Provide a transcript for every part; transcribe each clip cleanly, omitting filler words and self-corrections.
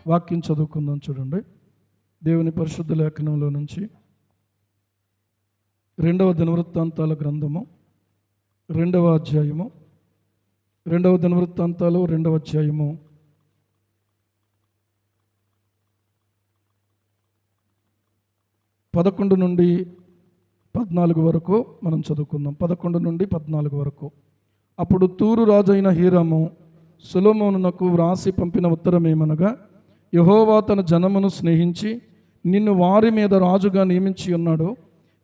వాక్యం చదువుకుందాం. చూడండి, దేవుని పరిశుద్ధ లేఖనంలో నుంచి 2వ దినవృత్తాంతాల గ్రంథము 2వ అధ్యాయము 2వ దినవృత్తాంతాలు 2వ అధ్యాయము 11 నుండి 14 వరకు మనం చదువుకుందాం. 11 నుండి 14 వరకు. అప్పుడు తూరు రాజైన హీరాము సొలొమోనునకు వ్రాసి పంపిన ఉత్తరమేమనగా, యెహోవా తన జనమును స్నేహించి నిన్ను వారి మీద రాజుగా నియమించి ఉన్నాడు.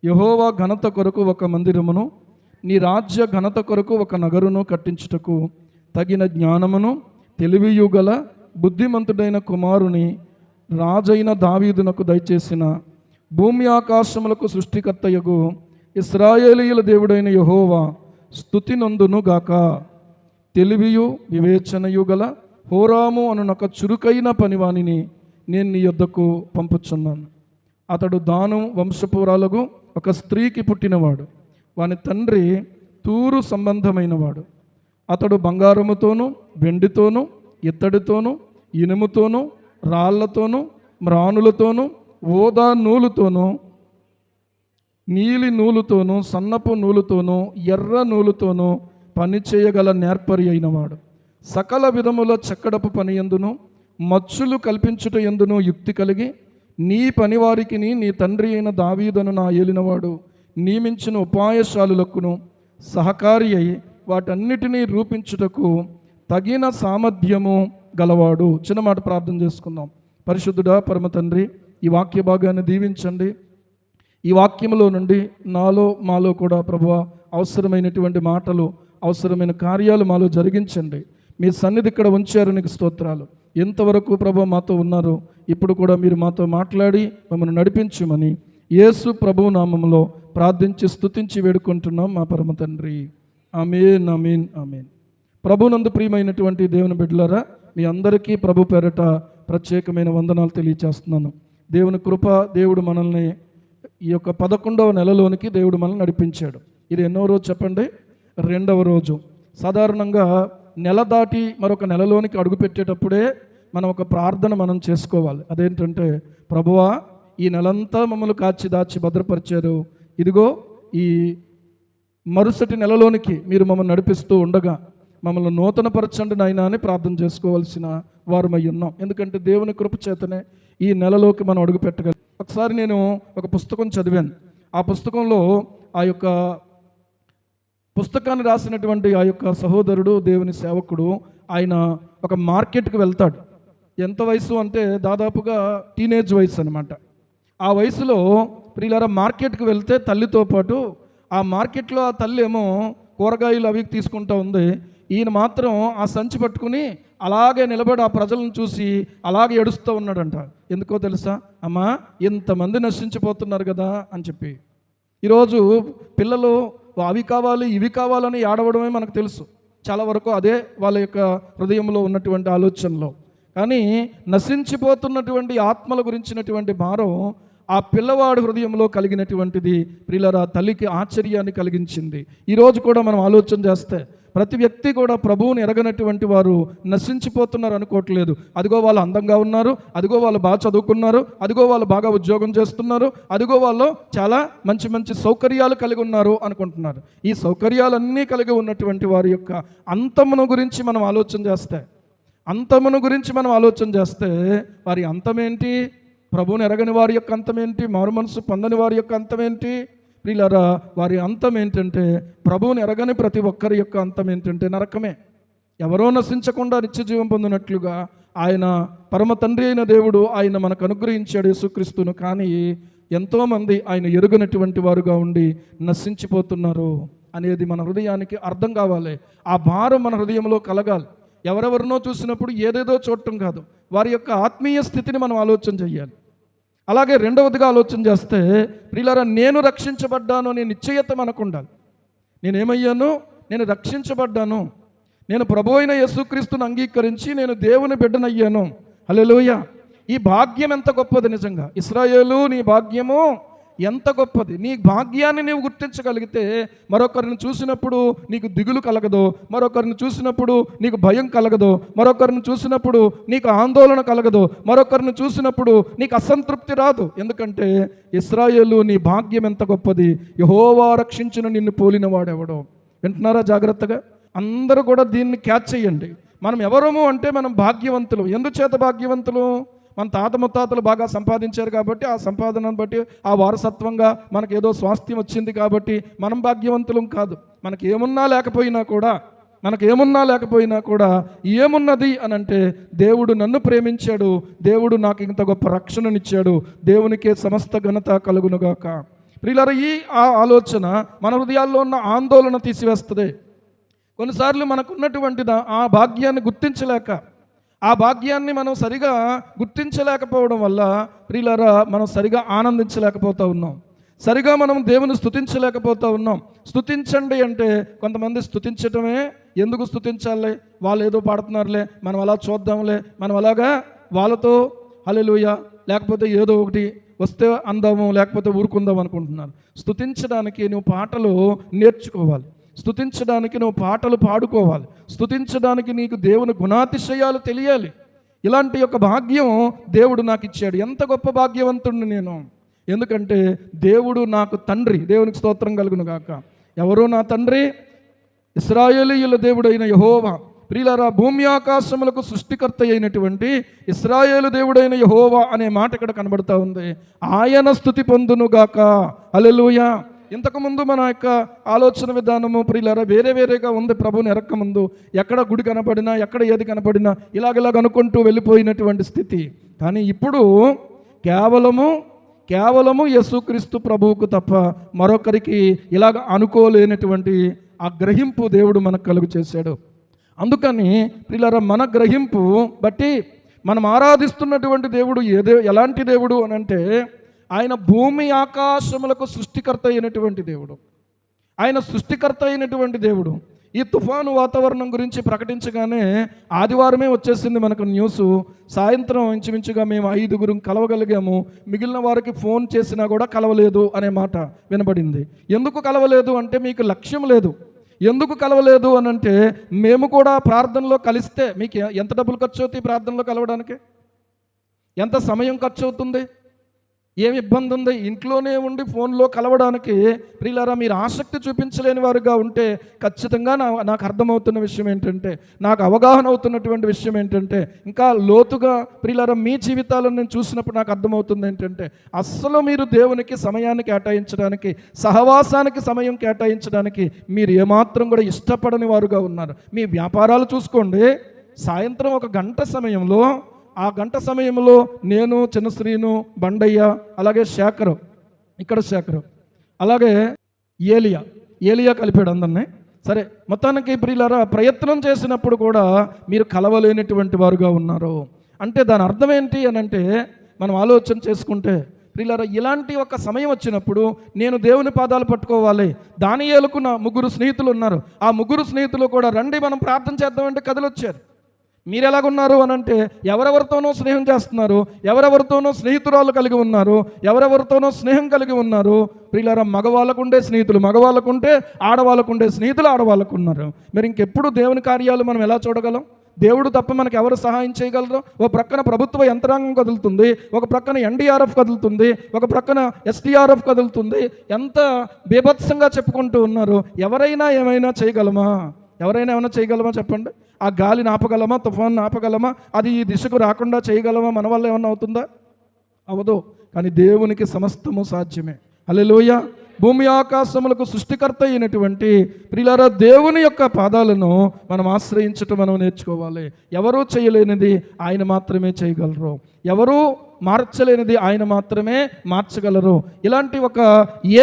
యెహోవా ఘనత కొరకు ఒక మందిరమును, నీ రాజ్య ఘనత కొరకు ఒక నగరును కట్టించుటకు తగిన జ్ఞానమును తెలివియు గల బుద్ధిమంతుడైన కుమారుని రాజైన దావీదునకు దయచేసిన భూమి ఆకాశములకు సృష్టికర్తయగు ఇశ్రాయేలీయుల దేవుడైన యెహోవా స్తుతి నందును గాక. తెలివియు వివేచనయు గల హోరాము అనునొక చురుకైన పనివానిని నేను నీ యొద్దకు పంపుచున్నాను. అతడు దాను వంశపురాలకు ఒక స్త్రీకి పుట్టినవాడు. వాని తండ్రి తూరు సంబంధమైనవాడు. అతడు బంగారముతోనూ వెండితోనూ ఇత్తడితోనూ ఇనుముతోనూ రాళ్లతోనూ మ్రానులతోనూ ఓదా నూలుతోనూ నీలి నూలుతోనూ సన్నపు నూలుతోనూ ఎర్ర నూలుతోనూ పనిచేయగల నేర్పరి అయినవాడు. సకల విధముల చెక్కడపు పని యందును మచ్చులు కల్పించుట యందును యుక్తి కలిగి నీ పనివారికి నీ తండ్రి అయిన దావీదును నా ఏలినవాడు నియమించిన ఉపాయశాలులకును సహకారి అయి వాటన్నిటినీ రూపించుటకు తగిన సామర్థ్యము గలవాడు. చిన్న మాట ప్రార్థన చేసుకుందాం. పరిశుద్ధుడా పరమ తండ్రి, ఈ వాక్య భాగాన్ని దీవించండి. ఈ వాక్యములో నుండి నాలో మాలో కూడా ప్రభువా అవసరమైనటువంటి మాటలు, అవసరమైన కార్యాలు మాలో జరిగించండి. మీ సన్నిధి ఇక్కడ ఉంచారు, నీకు స్తోత్రాలు. ఎంతవరకు ప్రభువా మాతో ఉన్నారు, ఇప్పుడు కూడా మీరు మాతో మాట్లాడి మమ్మల్ని నడిపించమని యేసు ప్రభువు నామములో ప్రార్థించి స్తుతించి వేడుకుంటున్నాం మా పరమ తండ్రి. ఆమేన్, ఆమేన్, ఆమేన్. ప్రభునందు ప్రియమైనటువంటి దేవుని బిడ్డలారా, మీ అందరికీ ప్రభు పేరట ప్రత్యేకమైన వందనాలు తెలియచేస్తున్నాను. దేవుని కృప, దేవుడు మనల్ని ఈ యొక్క 11వ నెలలోనికి దేవుడు మనల్ని నడిపించాడు. ఇది ఎన్నో రోజు చెప్పండి? 2వ రోజు. సాధారణంగా నెల దాటి మరొక నెలలోనికి అడుగుపెట్టేటప్పుడే మనం ఒక ప్రార్థన మనం చేసుకోవాలి. అదేంటంటే, ప్రభువా ఈ నెలంతా మమ్మల్ని కాచి దాచి భద్రపరిచారు, ఇదిగో ఈ మరుసటి నెలలోనికి మీరు మమ్మల్ని నడిపిస్తూ ఉండగా మమ్మల్ని నూతనపరచండి నాయనా అని ప్రార్థన చేసుకోవాల్సిన వారమై ఉన్నాం. ఎందుకంటే దేవుని కృప చేతనే ఈ నెలలోకి మనం అడుగు పెట్టగలం. ఒకసారి నేను ఒక పుస్తకం చదివాను. ఆ పుస్తకంలో ఆ యొక్క పుస్తకాన్ని రాసినటువంటి ఆ యొక్క సహోదరుడు, దేవుని సేవకుడు, ఆయన ఒక మార్కెట్కి వెళ్తాడు. ఎంత వయసు అంటే దాదాపుగా టీనేజ్ వయసు అనమాట. ఆ వయసులో ప్రియులారా మార్కెట్కి వెళ్తే తల్లితో పాటు ఆ మార్కెట్లో ఆ తల్లి ఏమో కూరగాయలు అవి తీసుకుంటూ ఉంది. ఈయన మాత్రం ఆ సంచి పట్టుకుని అలాగే నిలబడి ఆ ప్రజలను చూసి అలాగే ఏడుస్తూ ఉన్నాడంట. ఎందుకో తెలుసా? అమ్మా ఇంతమంది నశించిపోతున్నారు కదా అని చెప్పి. ఈరోజు పిల్లలు అవి కావాలి ఇవి కావాలని ఏడవడమే మనకు తెలుసు. చాలా వరకు అదే వాళ్ళ యొక్క హృదయంలో ఉన్నటువంటి ఆలోచనలో. కానీ నశించిపోతున్నటువంటి ఆత్మల గురించినటువంటి భారం ఆ పిల్లవాడి హృదయంలో కలిగినటువంటిది ప్రియులారా తల్లికి ఆశ్చర్యాన్ని కలిగించింది. ఈరోజు కూడా మనం ఆలోచన చేస్తే ప్రతి వ్యక్తి కూడా ప్రభువుని ఎరగనటువంటి వారు నశించిపోతున్నారు అనుకోవట్లేదు. అదిగో వాళ్ళు అందంగా ఉన్నారు, అదిగో వాళ్ళు బాగా చదువుకున్నారు, అదిగో వాళ్ళు బాగా ఉద్యోగం చేస్తున్నారు, అదిగో వాళ్ళు చాలా మంచి మంచి సౌకర్యాలు కలిగి ఉన్నారు అనుకుంటున్నారు. ఈ సౌకర్యాలన్నీ కలిగి ఉన్నటువంటి వారి యొక్క అంతమును గురించి మనం ఆలోచన చేస్తే వారి అంతమేంటి? ప్రభువుని ఎరగని వారి యొక్క అంతమేంటి? మారు మనసు పొందని వారి యొక్క అంతమేంటి? ప్రియులారా వారి అంతం ఏంటంటే, ప్రభువుని ఎరగని ప్రతి ఒక్కరి యొక్క అంతం ఏంటంటే నరకమే. ఎవరో నశించకుండా నిత్య జీవం పొందినట్లుగా ఆయన పరమ తండ్రి అయిన దేవుడు ఆయన మనకు అనుగ్రహించాడు యేసుక్రీస్తును. కానీ ఎంతోమంది ఆయన ఎరుగనటువంటి వారుగా ఉండి నశించిపోతున్నారు అనేది మన హృదయానికి అర్థం కావాలి. ఆ భారం మన హృదయంలో కలగాలి. ఎవరెవరినో చూసినప్పుడు ఏదేదో చూడటం కాదు, వారి యొక్క ఆత్మీయ స్థితిని మనం ఆలోచన చేయాలి. అలాగే రెండవదిగా ఆలోచన చేస్తే ప్రియులారా, నేను రక్షించబడ్డాను అనే నిశ్చయత మనకు ఉండాలి. నేనేమయ్యాను? నేను రక్షించబడ్డాను. నేను ప్రభు అయిన యేసుక్రీస్తును అంగీకరించి నేను దేవుని బిడ్డనయ్యాను. హల్లెలూయా! ఈ భాగ్యం ఎంత గొప్పది నిజంగా. ఇశ్రాయేలు నీ భాగ్యము ఎంత గొప్పది. నీ భాగ్యాన్ని నీవు గుర్తించగలిగితే మరొకరిని చూసినప్పుడు నీకు దిగులు కలగదు, మరొకరిని చూసినప్పుడు నీకు భయం కలగదు, మరొకరిని చూసినప్పుడు నీకు ఆందోళన కలగదు, మరొకరిని చూసినప్పుడు నీకు అసంతృప్తి రాదు. ఎందుకంటే ఇశ్రాయేలు నీ భాగ్యం ఎంత గొప్పది. యెహోవా రక్షించిన నిన్ను పోలిన వాడెవడో. వింటున్నారా జాగ్రత్తగా? అందరూ కూడా దీన్ని క్యాచ్ చేయండి. మనం ఎవరము అంటే మనం భాగ్యవంతులు. ఎందుచేత భాగ్యవంతులు? మన తాత ముత్తాతలు బాగా సంపాదించారు కాబట్టి, ఆ సంపాదనను బట్టి ఆ వారసత్వంగా మనకేదో స్వాస్థ్యం వచ్చింది కాబట్టి మనం భాగ్యవంతులం కాదు. మనకేమున్నా లేకపోయినా కూడా ఏమున్నది అని అంటే దేవుడు నన్ను ప్రేమించాడు, దేవుడు నాకు ఇంత గొప్ప రక్షణనిచ్చాడు, దేవునికే సమస్త ఘనత కలుగునుగాక. ప్రియులారా, ఈ ఆలోచన మన హృదయాల్లో ఉన్న ఆందోళన తీసివేస్తుంది. కొన్నిసార్లు మనకున్నటువంటి ఆ భాగ్యాన్ని గుర్తించలేక, ఆ భాగ్యాన్ని మనం సరిగా గుర్తించలేకపోవడం వల్ల ప్రియులారా మనం సరిగా ఆనందించలేకపోతూ ఉన్నాం, సరిగా మనం దేవుని స్తుతించలేకపోతూ ఉన్నాం. స్తుతించండి అంటే కొంతమంది స్తుతించటమే, ఎందుకు స్తుతించాలే, వాళ్ళు ఏదో పాడుతున్నారులే, మనం అలా చూద్దాంలే, మనం అలాగా వాళ్ళతో హల్లెలూయా లేకపోతే ఏదో ఒకటి వస్తే అందాము లేకపోతే ఊరుకుందాం అనుకుంటున్నారు. స్తుతించడానికి నువ్వు పాటలు నేర్చుకోవాలి, స్తుతించడానికి నువ్వు పాటలు పాడుకోవాలి, స్తుతించడానికి నీకు దేవుని గుణాతిశయాలు తెలియాలి. ఇలాంటి యొక్క భాగ్యం దేవుడు నాకు ఇచ్చాడు. ఎంత గొప్ప భాగ్యవంతుడిని నేను. ఎందుకంటే దేవుడు నాకు తండ్రి. దేవునికి స్తోత్రం కలుగును గాక. ఎవరు నా తండ్రి? ఇశ్రాయేలీయుల దేవుడైన యెహోవా. ప్రియులారా, భూమి ఆకాశములకు సృష్టికర్త అయినటువంటి ఇశ్రాయేలు దేవుడైన యెహోవా అనే మాట ఇక్కడ కనబడతా ఉంది. ఆయన స్తుతి పొందునుగాక. హల్లెలూయా. ఇంతకుముందు మన యొక్క ఆలోచన విధానము ప్రియులారా వేరేగా ఉంది. ప్రభుని ఎరక్కముందు ఎక్కడ గుడి కనపడినా, ఎక్కడ ఏది కనపడినా ఇలాగ అనుకుంటూ వెళ్ళిపోయినటువంటి స్థితి. కానీ ఇప్పుడు కేవలము యేసుక్రీస్తు ప్రభువుకు తప్ప మరొకరికి ఇలాగ అనుకోలేనటువంటి ఆ గ్రహింపు దేవుడు మనకు కలుగు చేశాడు. అందుకని ప్రియులారా, మన గ్రహింపు బట్టి మనం ఆరాధిస్తున్నటువంటి దేవుడు ఎలాంటి దేవుడు అని అంటే, ఆయన భూమి ఆకాశములకు సృష్టికర్త అయినటువంటి దేవుడు. ఆయన సృష్టికర్త అయినటువంటి దేవుడు. ఈ తుఫాను వాతావరణం గురించి ప్రకటించగానే ఆదివారమే వచ్చేసింది మనకు న్యూస్. సాయంత్రం ఇంచుమించుగా మేము 5 కలవగలిగాము, మిగిలిన వారికి ఫోన్ చేసినా కూడా కలవలేదు అనే మాట వినబడింది. ఎందుకు కలవలేదు అంటే మీకు లక్ష్యం లేదు. ఎందుకు కలవలేదు అని అంటే, మేము కూడా ప్రార్థనలో కలిస్తే మీకు ఎంత డబ్బులు ఖర్చు అవుతాయి? ప్రార్థనలో కలవడానికి ఎంత సమయం ఖర్చు అవుతుంది? ఏమి ఇబ్బంది ఉంది? ఇంట్లోనే ఉండి ఫోన్లో కలవడానికి ప్రియులారా మీరు ఆసక్తి చూపించలేని వారుగా ఉంటే ఖచ్చితంగా నాకు అర్థమవుతున్న విషయం ఏంటంటే, నాకు అవగాహన అవుతున్నటువంటి విషయం ఏంటంటే, ఇంకా లోతుగా ప్రియులారా మీ జీవితాలను నేను చూసినప్పుడు నాకు అర్థమవుతుంది ఏంటంటే, అస్సలు మీరు దేవునికి సమయాన్ని కేటాయించడానికి, సహవాసానికి సమయం కేటాయించడానికి మీరు ఏమాత్రం కూడా ఇష్టపడని వారుగా ఉన్నారు. మీ వ్యాపారాలు చూసుకోండి, సాయంత్రం 1 గంట సమయంలో, ఆ గంట సమయంలో నేను, చిన్నశ్రీను, బండయ్య, అలాగే శేఖరు, అలాగే ఏలియా కలిపాడు అందరినీ. సరే, మొత్తానికి ప్రియులారా ప్రయత్నం చేసినప్పుడు కూడా మీరు కలవలేనటువంటి వారుగా ఉన్నారు. అంటే దాని అర్థం ఏంటి అని అంటే, మనం ఆలోచన చేసుకుంటే ప్రియులారా ఇలాంటి ఒక సమయం వచ్చినప్పుడు నేను దేవుని పాదాలు పట్టుకోవాలి. దానియేలుకు 3 స్నేహితులు ఉన్నారు. ఆ 3 స్నేహితులు కూడా రండి మనం ప్రార్థన చేద్దామంటే కదిలొచ్చారు. మీరు ఎలాగున్నారు అని అంటే, ఎవరెవరితోనో స్నేహం చేస్తున్నారు, ఎవరెవరితోనో స్నేహితురాలు కలిగి ఉన్నారు, ఎవరెవరితోనో స్నేహం కలిగి ఉన్నారు. ప్రియులారా, మగవాళ్ళకుండే స్నేహితులు మగవాళ్ళకుంటే, ఆడవాళ్ళకుండే స్నేహితులు ఆడవాళ్ళకున్నారు. మరి ఇంకెప్పుడు దేవుని కార్యాలు మనం ఎలా చూడగలం? దేవుడు తప్ప మనకు ఎవరు సహాయం చేయగలరు? ఒక ప్రక్కన ప్రభుత్వ యంత్రాంగం కదులుతుంది, ఒక ప్రక్కన ఎన్డీఆర్ఎఫ్ కదులుతుంది, ఒక ప్రక్కన ఎస్డీఆర్ఎఫ్ కదులుతుంది. ఎంత బీభత్సంగా చెప్పుకుంటూ ఉన్నారు. ఎవరైనా ఏమైనా చేయగలమా చెప్పండి? ఆ గాలిని ఆపగలమా? తుఫాన్ని ఆపగలమా? అది ఈ దిశకు రాకుండా చేయగలమా? మన వల్ల ఏమన్నా అవుతుందా? అవదు. కానీ దేవునికి సమస్తము సాధ్యమే. హల్లెలూయా. భూమి ఆకాశములకు సృష్టికర్త అయినటువంటి ప్రియులారా దేవుని యొక్క పాదాలను మనం ఆశ్రయించటం మనం నేర్చుకోవాలి. ఎవరూ చేయలేనిది ఆయన మాత్రమే చేయగలరు, ఎవరూ మార్చలేనిది ఆయన మాత్రమే మార్చగలరు. ఇలాంటి ఒక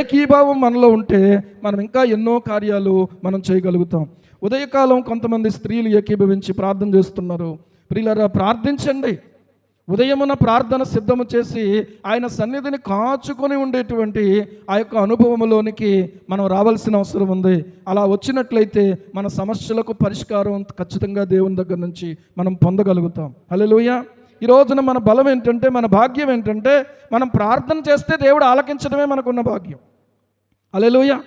ఏకీభావం మనలో ఉంటే మనం ఇంకా ఎన్నో కార్యాలు మనం చేయగలుగుతాం. ఉదయకాలం కొంతమంది స్త్రీలు ఏకీభవించి ప్రార్థన చేస్తున్నారు. ప్రియులారా, ప్రార్థించండి. ఉదయమున ప్రార్థన సిద్ధము చేసి ఆయన సన్నిధిని కాచుకొని ఉండేటువంటి ఆ యొక్క అనుభవంలోనికి మనం రావాల్సిన అవసరం ఉంది. అలా వచ్చినట్లయితే మన సమస్యలకు పరిష్కారం ఖచ్చితంగా దేవుని దగ్గర నుంచి మనం పొందగలుగుతాం. హల్లెలూయా. ఈ రోజున మన బలం ఏంటంటే, మన భాగ్యం ఏంటంటే, మనం ప్రార్థన చేస్తే దేవుడు ఆలకించడమే మనకున్న భాగ్యం. హల్లెలూయా.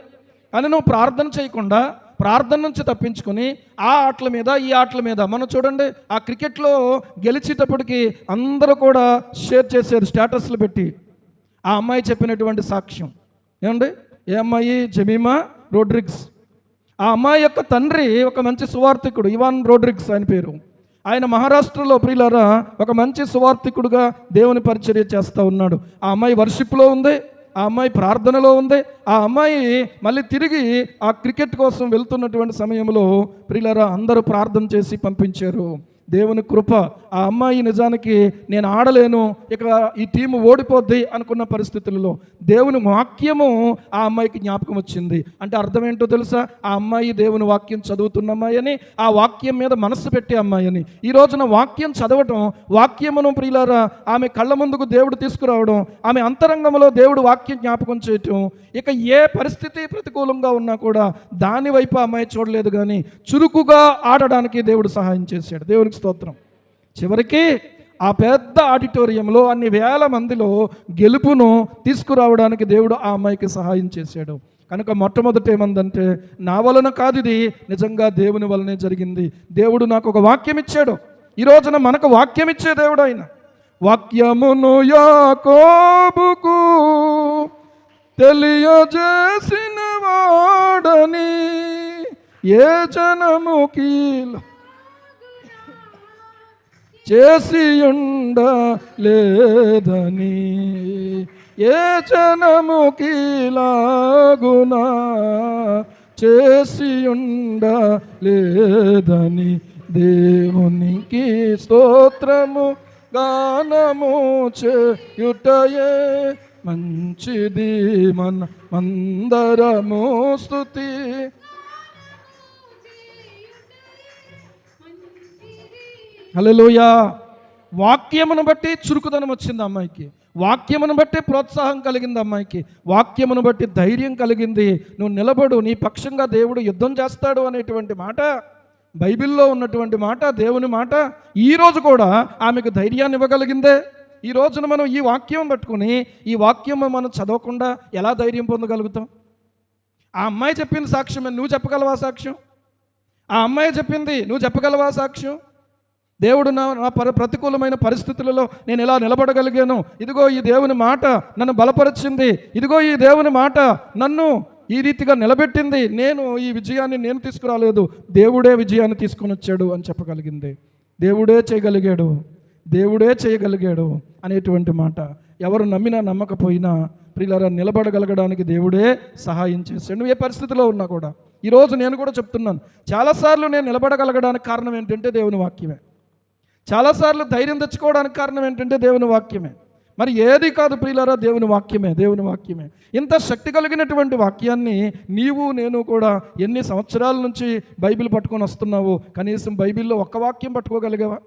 కానీ నువ్వు ప్రార్థన చేయకుండా ప్రార్థన నుంచి తప్పించుకొని ఆ ఆటల మీద ఈ ఆటల మీద, మనం చూడండి ఆ క్రికెట్లో గెలిచేటప్పటికి అందరూ కూడా షేర్ చేశారు స్టేటస్లు పెట్టి. ఆ అమ్మాయి చెప్పినటువంటి సాక్ష్యం ఏమండి, ఏ అమ్మాయి? జెమీమా రోడ్రిగ్స్. ఆ అమ్మాయి యొక్క తండ్రి ఒక మంచి సువార్థికుడు, ఇవాన్ రోడ్రిగ్స్ ఆయన పేరు. ఆయన మహారాష్ట్రలో ప్రియులారా ఒక మంచి సువార్థికుడుగా దేవుని పరిచర్య చేస్తూ ఉన్నాడు. ఆ అమ్మాయి వర్షిప్లో ఉంది, ఆ అమ్మాయి ప్రార్థనలో ఉంది. ఆ అమ్మాయి మళ్ళీ తిరిగి ఆ క్రికెట్ కోసం వెళ్తున్నటువంటి సమయంలో ప్రియులారా అందరూ ప్రార్థన చేసి పంపించారు. దేవుని కృప. ఆ అమ్మాయి నిజానికి నేను ఆడలేను, ఇక ఈ టీము ఓడిపోద్ది అనుకున్న పరిస్థితులలో దేవుని వాక్యము ఆ అమ్మాయికి జ్ఞాపకం వచ్చింది. అంటే అర్థం ఏంటో తెలుసా? ఆ అమ్మాయి దేవుని వాక్యం చదువుతున్న అమ్మాయి అని, ఆ వాక్యం మీద మనస్సు పెట్టే అమ్మాయి అని. ఈ రోజున వాక్యం చదవటం, వాక్యమును ప్రియులారా ఆమె కళ్ళ ముందుకు దేవుడు తీసుకురావడం, ఆమె అంతరంగంలో దేవుడు వాక్యం జ్ఞాపకం చేయటం, ఇక ఏ పరిస్థితి ప్రతికూలంగా ఉన్నా కూడా దాని వైపు ఆ అమ్మాయి చూడలేదు, కానీ చురుకుగా ఆడడానికి దేవుడు సహాయం చేశాడు. దేవునికి స్తోత్రం. చివరికి ఆ పెద్ద ఆడిటోరియంలో అన్ని వేల మందిలో గెలుపును తీసుకురావడానికి దేవుడు ఆ అమ్మాయికి సహాయం చేశాడు. కనుక మొట్టమొదట ఏమందంటే, నా వలన కాదు, ఇది నిజంగా దేవుని వలనే జరిగింది. దేవుడు నాకు ఒక వాక్యం ఇచ్చాడు. ఈ రోజున మనకు వాక్యం ఇచ్చే దేవుడు ఆయన. వాక్యమును యాకోబుకు తెలియజేసిన వాడని ఏ జనముకి చేసి ఉండలేదని, ఏ జనముకి లాగునా చేసి ఉండలేదని, దేవునికి స్తోత్రము గానము చేయుటయే మంచిది మన మందరము స్తుతి. హల్లెలూయా. వాక్యమును బట్టి చురుకుదనం వచ్చింది అమ్మాయికి, వాక్యమును బట్టి ప్రోత్సాహం కలిగింది అమ్మాయికి, వాక్యమును బట్టి ధైర్యం కలిగింది. నువ్వు నిలబడు, నీ పక్షంగా దేవుడు యుద్ధం చేస్తాడు అనేటువంటి మాట బైబిల్లో ఉన్నటువంటి మాట, దేవుని మాట ఈరోజు కూడా ఆమెకు ధైర్యాన్ని ఇవ్వగలిగిందే. ఈ రోజున మనం ఈ వాక్యం పట్టుకుని ఈ వాక్యం మనం చదవకుండా ఎలా ధైర్యం పొందగలుగుతాం? ఆ అమ్మాయి చెప్పింది సాక్ష్యమే, నువ్వు చెప్పగలవా సాక్ష్యం? ఆ అమ్మాయి చెప్పింది, నువ్వు చెప్పగలవా సాక్ష్యం? దేవుడు నా ప్రతికూలమైన పరిస్థితులలో నేను ఎలా నిలబడగలిగాను, ఇదిగో ఈ దేవుని మాట నన్ను బలపరిచింది, ఇదిగో ఈ దేవుని మాట నన్ను ఈ రీతిగా నిలబెట్టింది, నేను ఈ విజయాన్ని నేను తీసుకురాలేదు, దేవుడే విజయాన్ని తీసుకొని వచ్చాడు అని చెప్పగలిగింది. దేవుడే చేయగలిగాడు, దేవుడే చేయగలిగాడు అనేటువంటి మాట ఎవరు నమ్మినా నమ్మకపోయినా ప్రియులారా నిలబడగలగడానికి దేవుడే సహాయం చేశాడు. నువ్వు ఏ పరిస్థితిలో ఉన్నా కూడా. ఈరోజు నేను కూడా చెప్తున్నాను, చాలాసార్లు నేను నిలబడగలగడానికి కారణం ఏంటంటే దేవుని వాక్యమే. చాలాసార్లు ధైర్యం తెచ్చుకోవడానికి కారణం ఏంటంటే దేవుని వాక్యమే. మరి ఏది కాదు ప్రియులారా, దేవుని వాక్యమే, దేవుని వాక్యమే. ఇంత శక్తి కలిగినటువంటి వాక్యాన్ని నీవు నేను కూడా ఎన్ని సంవత్సరాల నుంచి బైబిల్ పట్టుకొని వస్తున్నావు, కనీసం బైబిల్లో ఒక్క వాక్యం పట్టుకోగలిగావా?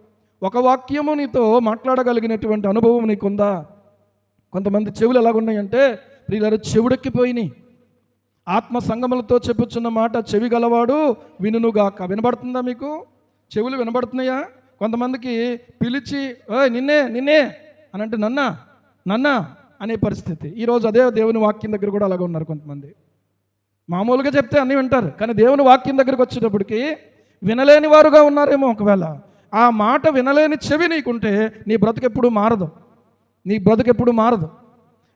ఒక వాక్యము నీతో మాట్లాడగలిగినటువంటి అనుభవం నీకుందా? కొంతమంది చెవులు ఎలాగున్నాయంటే ప్రియులారా చెవుడెక్కిపోయినాయి. ఆత్మ సంగములతో చెప్పుచున్న మాట చెవి గలవాడు వినుగాక. వినబడుతుందా మీకు? చెవులు వినబడుతున్నాయా? కొంతమందికి పిలిచి నిన్నే నిన్నే అని అంటే నన్నా అనే పరిస్థితి. ఈరోజు అదే దేవుని వాక్యం దగ్గర కూడా అలాగే ఉన్నారు కొంతమంది. మామూలుగా చెప్తే అన్నీ వింటారు, కానీ దేవుని వాక్యం దగ్గరికి వచ్చేటప్పటికి వినలేని వారుగా ఉన్నారేమో. ఒకవేళ ఆ మాట వినలేని చెవి నీకుంటే నీ బ్రతుకెప్పుడు మారదు, నీ బ్రతుకెప్పుడు మారదు.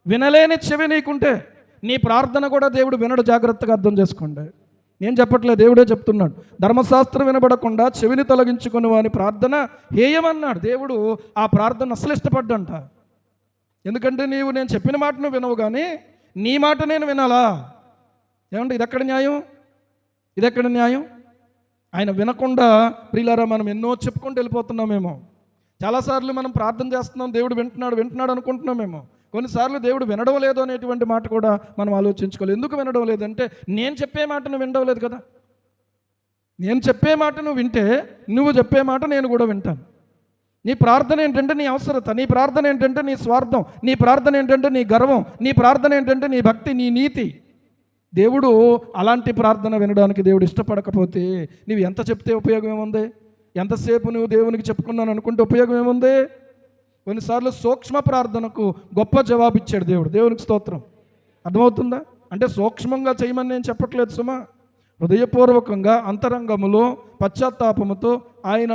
వినలేని చెవి నీకుంటే నీ ప్రార్థన కూడా దేవుడు వినడు. జాగ్రత్తగా అర్థం చేసుకోండి. నేను చెప్పట్లేదు, దేవుడే చెప్తున్నాడు. ధర్మశాస్త్రం వినబడకుండా చెవిని తొలగించుకుని వాని ప్రార్థన హేయమన్నాడు దేవుడు. ఆ ప్రార్థన అసలు ఇష్టపడ్డంట. ఎందుకంటే నేను చెప్పిన మాట నువ్వు వినవు, కానీ నీ మాట నేను వినాలా? ఏమంటే ఇదెక్కడ న్యాయం? ఇదెక్కడ న్యాయం? ఆయన వినకుండా ప్రియులారా మనం ఎన్నో చెప్పుకుంటూ వెళ్ళిపోతున్నామేమో. చాలాసార్లు మనం ప్రార్థన చేస్తున్నాం, దేవుడు వింటున్నాడు అనుకుంటున్నామేమో. కొన్నిసార్లు దేవుడు వినడం లేదు అనేటువంటి మాట కూడా మనం ఆలోచించుకోవాలి. ఎందుకు వినడం లేదంటే నేను చెప్పే మాట నువ్వు వినడం లేదు కదా. నేను చెప్పే మాట నువ్వు వింటే నువ్వు చెప్పే మాట నేను కూడా వింటాను. నీ ప్రార్థన ఏంటంటే నీ అవసరత, నీ ప్రార్థన ఏంటంటే నీ స్వార్థం, నీ ప్రార్థన ఏంటంటే నీ గర్వం, నీ ప్రార్థన ఏంటంటే నీ భక్తి, నీ నీతి. దేవుడు అలాంటి ప్రార్థన వినడానికి దేవుడు ఇష్టపడకపోతే నువ్వు ఎంత చెప్తే ఉపయోగం ఏముంది? ఎంతసేపు నువ్వు దేవునికి చెప్పుకున్నాను అనుకుంటే ఉపయోగం ఏముంది? కొన్నిసార్లు సూక్ష్మ ప్రార్థనకు గొప్ప జవాబు ఇచ్చాడు దేవుడు. దేవునికి స్తోత్రం. అర్థమవుతుందా? అంటే సూక్ష్మంగా చేయమని నేను చెప్పట్లేదు సుమా. హృదయపూర్వకంగా అంతరంగములో పశ్చాత్తాపముతో ఆయన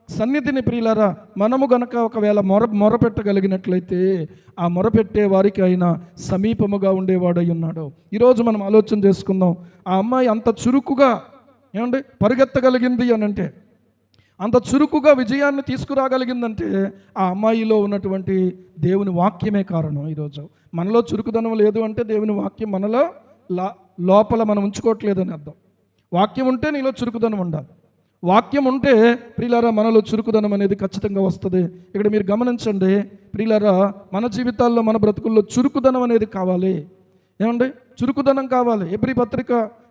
సన్నిధిని ప్రియులారా మనము గనక ఒకవేళ మొరపెట్టగలిగినట్లయితే ఆ మొరపెట్టే వారికి ఆయన సమీపముగా ఉండేవాడై ఉన్నాడు. ఈరోజు మనం ఆలోచన చేసుకుందాం. ఆ అమ్మాయి అంత చురుకుగా ఏమండి పరిగెత్తగలిగింది అని అంటే, అంత చురుకుగా విజయాన్ని తీసుకురాగలిగిందంటే ఆ అమ్మాయిలో ఉన్నటువంటి దేవుని వాక్యమే కారణం. ఈరోజు మనలో చురుకుదనం లేదు అంటే దేవుని వాక్యం మనలో లోపల మనం ఉంచుకోవట్లేదని అర్థం. వాక్యం ఉంటే నీలో చురుకుదనం ఉండాలి. వాక్యం ఉంటే ప్రియులారా మనలో చురుకుదనం అనేది ఖచ్చితంగా వస్తుంది. ఇక్కడ మీరు గమనించండి ప్రియులారా, మన జీవితాల్లో మన బ్రతుకుల్లో చురుకుదనం అనేది కావాలి. ఏమండి? చురుకుదనం కావాలి.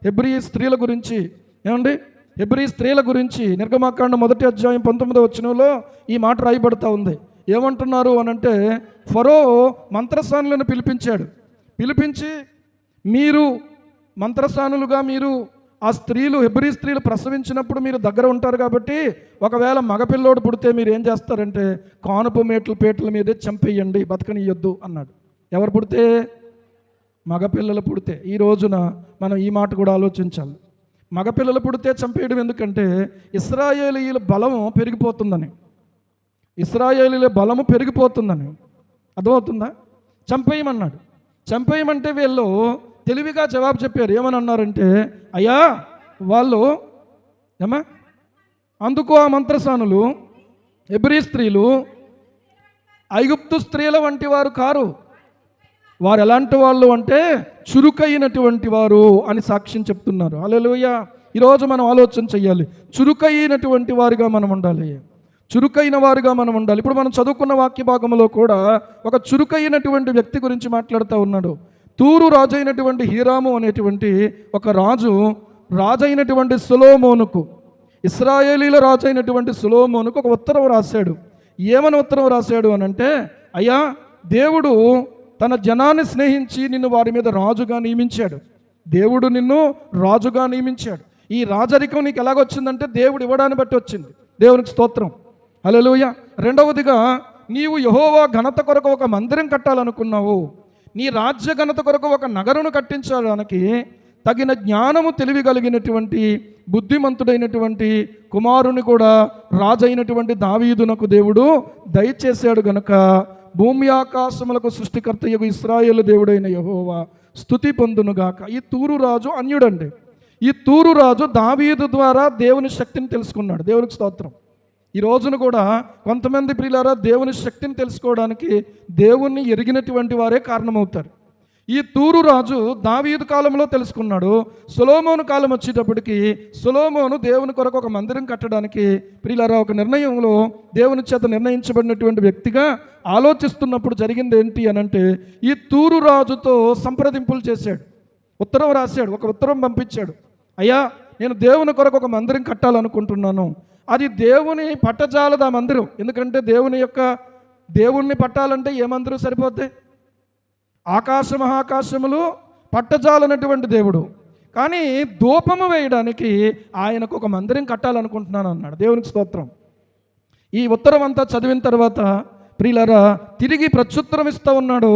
హెబ్రీ స్త్రీల గురించి ఏమండి? హెబ్రీ స్త్రీల గురించి నిర్గమాకాండం 1:19 ఈ మాట రాయబడతా ఉంది. ఏమంటున్నారు అనంటే, ఫరో మంత్రసానులను పిలిపించి మీరు మంత్రసానులుగా మీరు ఆ స్త్రీలు హెబ్రీ స్త్రీలు ప్రసవించినప్పుడు మీరు దగ్గర ఉంటారు కాబట్టి ఒకవేళ మగపిల్లోడు పుడితే మీరు ఏం చేస్తారంటే కానుపు పేటల మీదే చంపేయండి, బతకనియొద్దు అన్నాడు. ఎవరు పుడితే? మగపిల్లలు పుడితే. ఈ రోజున మనం ఈ మాట కూడా ఆలోచించాలి. మగపిల్లలు పుడితే చంపేయడం ఎందుకంటే ఇశ్రాయేలీయుల బలము పెరిగిపోతుందని. అర్థమవుతుందా? చంపేయమన్నాడు. చంపేయమంటే వీళ్ళు తెలివిగా జవాబు చెప్పారు. ఏమని అన్నారంటే, అయ్యా వాళ్ళు అందుకు ఆ మంత్రసానులు హెబ్రీ స్త్రీలు ఐగుప్తు స్త్రీల వంటి వారు కారు, వారు ఎలాంటి వాళ్ళు అంటే చురుకైనటువంటి వారు అని సాక్ష్యం చెప్తున్నారు. హల్లెలూయా. ఈరోజు మనం ఆలోచన చెయ్యాలి. చురుకైనటువంటి వారుగా మనం ఉండాలి. ఇప్పుడు మనం చదువుకున్న వాక్య భాగంలో కూడా ఒక చురుకైనటువంటి వ్యక్తి గురించి మాట్లాడుతూ ఉన్నాడు. తూరు రాజు అయినటువంటి హీరాము అనేటువంటి ఒక రాజైనటువంటి సొలొమోనుకు, ఇశ్రాయేలీల రాజు అయినటువంటి సొలొమోనుకు ఒక ఉత్తరం రాశాడు. ఏమని ఉత్తరం రాశాడు అనంటే, అయ్యా దేవుడు తన జనాన్ని స్నేహించి నిన్ను వారి మీద రాజుగా నియమించాడు. ఈ రాజరికం నీకు ఎలాగొచ్చిందంటే దేవుడు ఇవ్వడాన్ని బట్టి వచ్చింది. దేవునికి స్తోత్రం. హల్లెలూయా. రెండవదిగా, నీవు యెహోవా ఘనత కొరకు ఒక మందిరం కట్టాలనుకున్నావు. నీ రాజ్య ఘనత కొరకు ఒక నగరును కట్టించడానికి తగిన జ్ఞానము తెలివి కలిగినటువంటి బుద్ధిమంతుడైనటువంటి కుమారుని కూడా రాజైనటువంటి దావీదునకు దేవుడు దయచేశాడు గనుక భూమి ఆకాశములకు సృష్టికర్తయగు ఇశ్రాయేలు దేవుడైన యెహోవా స్తుతి పొందునుగాక. ఈ తూరు రాజు అన్యుడండి. ఈ తూరు రాజు దావీదు ద్వారా దేవుని శక్తిని తెలుసుకున్నాడు. దేవునికి స్తోత్రం. ఈ రోజున కూడా కొంతమంది ప్రియులారా దేవుని శక్తిని తెలుసుకోవడానికి దేవుణ్ణి ఎరిగినటువంటి వారే కారణమవుతారు. ఈ తూరు రాజు దావీదు కాలంలో తెలుసుకున్నాడు. సొలొమోను కాలం వచ్చేటప్పటికి సొలొమోను దేవుని కొరకు ఒక మందిరం కట్టడానికి ప్రియులారా ఒక నిర్ణయంలో దేవుని చేత నిర్ణయించబడినటువంటి వ్యక్తిగా ఆలోచిస్తున్నప్పుడు జరిగింది ఏంటి అనంటే, ఈ తూరు రాజుతో సంప్రదింపులు చేశాడు. ఉత్తరం రాశాడు. ఒక ఉత్తరం పంపించాడు. అయ్యా, నేను దేవుని కొరకు ఒక మందిరం కట్టాలనుకుంటున్నాను. అది దేవుని పట్టజాలదు ఆ మందిరం. ఎందుకంటే దేవుణ్ణి పట్టాలంటే ఏ మందిరం సరిపోద్ది? ఆకాశ మహాకాశములు పట్టజాలనటువంటి దేవుడు. కానీ ధూపము వేయడానికి ఆయనకు ఒక మందిరం కట్టాలనుకుంటున్నాను అన్నాడు. దేవునికి స్తోత్రం. ఈ ఉత్తరం అంతా చదివిన తర్వాత ప్రియులారా తిరిగి ప్రత్యుత్తరం ఇస్తూ ఉన్నాడు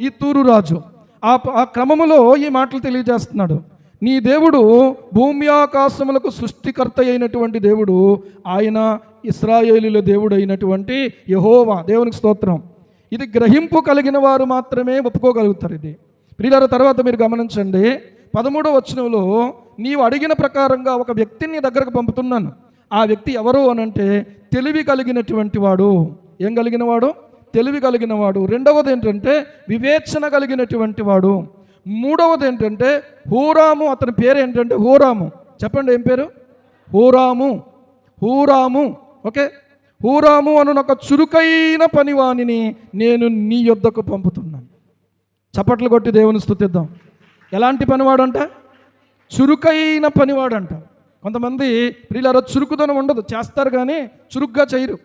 ఈ తూరు రాజు. ఆ క్రమములో ఈ మాటలు తెలియజేస్తున్నాడు. నీ దేవుడు భూమి ఆకాశములకు సృష్టికర్త అయినటువంటి దేవుడు, ఆయన ఇశ్రాయేలీల దేవుడు అయినటువంటి యెహోవా. దేవునికి స్తోత్రం. ఇది గ్రహింపు కలిగిన వారు మాత్రమే ఒప్పుకోగలుగుతారు. ఇది ప్రియులారా తర్వాత మీరు గమనించండి. 13వ వచనంలో, నీవు అడిగిన ప్రకారంగా ఒక వ్యక్తిని నీ దగ్గరకు పంపుతున్నాను. ఆ వ్యక్తి ఎవరు అనంటే తెలివి కలిగినటువంటి వాడు. ఏం కలిగిన వాడు? తెలివి కలిగిన వాడు. రెండవది ఏంటంటే వివేచన కలిగినటువంటి వాడు. మూడవది ఏంటంటే హూరాము. అతని పేరు ఏంటంటే హూరాము. చెప్పండి, ఏం పేరు? హూరాము. ఓకే. హూరాము అను ఒక చురుకైన పనివాణిని నేను నీ యొద్దకు పంపుతున్నాను. చప్పట్లు కొట్టి దేవుని స్తుతిద్దాం. ఎలాంటి పనివాడంట? చురుకైన పనివాడంట. కొంతమంది ప్రియులారా చురుకుదనం ఉండదు, చేస్తారు కానీ చురుగ్గా చేయరు.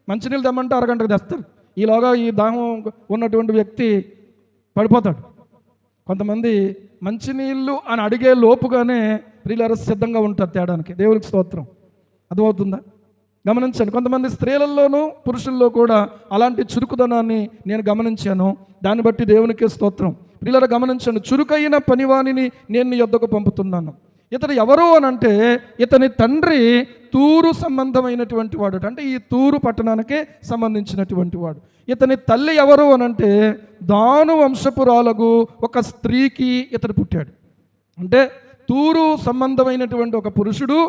మంచినీళ్ళు తెమ్మంటే అరగంటకు తెస్తారు. ఈలోగా ఈ దాహం ఉన్నటువంటి వ్యక్తి పడిపోతాడు. కొంతమంది మంచినీళ్ళు అని అడిగే లోపుగానే ప్రియులారా సిద్ధంగా ఉంటారు తేడానికి. దేవునికి స్తోత్రం. అర్థమవుతుందా? గమనించాను. కొంతమంది స్త్రీలలోనూ పురుషుల్లో కూడా అలాంటి చురుకుదనాన్ని నేను గమనించాను. దాన్ని బట్టి దేవునికే స్తోత్రం. పిల్లలు గమనించండి, చురుకైన పనివానిని నేను నీ యొద్దకు పంపుతున్నాను. ఇతడు ఎవరు అని అంటే, ఇతని తండ్రి తూరు సంబంధమైనటువంటి వాడు, అంటే ఈ తూరు పట్టణానికే సంబంధించినటువంటి వాడు. ఇతని తల్లి ఎవరు అని అంటే, దాను వంశపురాలకు ఒక స్త్రీకి ఇతడు పుట్టాడు. అంటే తూరు సంబంధమైనటువంటి ఒక పురుషుడు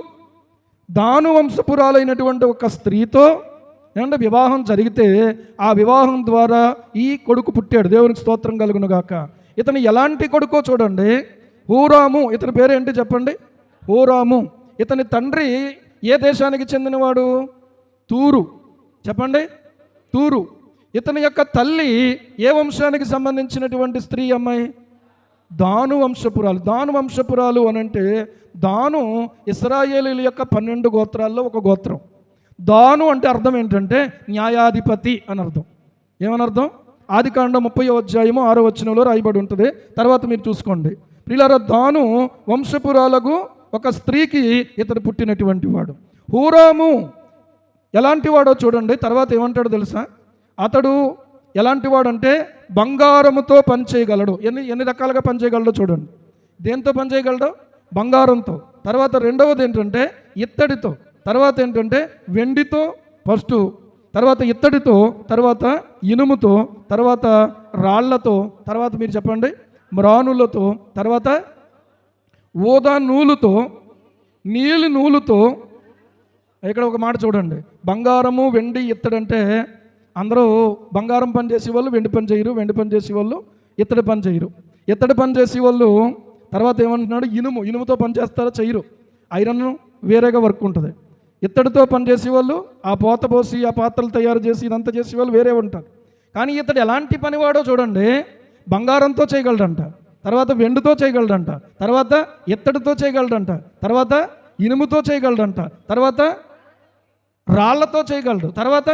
దాను వంశపురాలైనటువంటి ఒక స్త్రీతో ఏమంటే వివాహం జరిగితే ఆ వివాహం ద్వారా ఈ కొడుకు పుట్టాడు. దేవునికి స్తోత్రం కలుగును గాక. ఇతను ఎలాంటి కొడుకో చూడండి. హూరాము, ఇతని పేరు ఏంటి చెప్పండి? హూరాము. ఇతని తండ్రి ఏ దేశానికి చెందినవాడు? తూరు. చెప్పండి, తూరు. ఇతని యొక్క తల్లి ఏ వంశానికి సంబంధించినటువంటి స్త్రీ అమ్మాయి? దాను వంశపురాలు. దాను వంశపురాలు అని అంటే, దాను ఇశ్రాయేలీయుల యొక్క 12 గోత్రాల్లో ఒక గోత్రం. దాను అంటే అర్థం ఏంటంటే న్యాయాధిపతి అని అర్థం. ఏమని అర్థం? ఆదికాండం 30వ అధ్యాయము 6వ వచనంలో రాయబడి ఉంటుంది. తర్వాత మీరు చూసుకోండి. ప్రియులారా, దాను వంశపురాలకు ఒక స్త్రీకి ఇతడు పుట్టినటువంటి వాడు. హూరాము ఎలాంటి వాడో చూడండి. తర్వాత ఏమంటాడో తెలుసా? అతడు ఎలాంటి వాడంటే బంగారముతో పనిచేయగలడు. ఎన్ని రకాలుగా పనిచేయగలడో చూడండి. దేంతో పనిచేయగలడో? బంగారంతో. తర్వాత రెండవది ఏంటంటే ఇత్తడితో. తర్వాత ఏంటంటే వెండితో ఫస్ట్, తర్వాత ఇత్తడితో, తర్వాత ఇనుముతో, తర్వాత రాళ్లతో, తర్వాత మీరు చెప్పండి మ్రానులతో, తర్వాత ఊదా నూలుతో, నీలి నూలుతో. ఇక్కడ ఒక మాట చూడండి. బంగారము, వెండి, ఇత్తడంటే అందరూ బంగారం పని చేసేవాళ్ళు వెండి పని చేయరు, వెండి పని చేసేవాళ్ళు ఇత్తడి పని చేయరు. ఇత్తడి పని చేసేవాళ్ళు తర్వాత ఏమంటున్నాడు? ఇనుముతో పని చేస్తారో చేయరు. ఐరన్ వేరేగా వర్క్ ఉంటుంది. ఇత్తడితో పని చేసేవాళ్ళు ఆ పోత పోసి ఆ పాత్రలు తయారు చేసి ఇదంతా చేసేవాళ్ళు వేరే ఉంటారు. కానీ ఇతడు ఎలాంటి పనివాడో చూడండి. బంగారంతో చేయగలడంట, తర్వాత వెండితో చేయగలడంట, తర్వాత ఇత్తడితో చేయగలడంట, తర్వాత ఇనుముతో చేయగలడంట, తర్వాత రాళ్లతో చేయగలడు, తర్వాత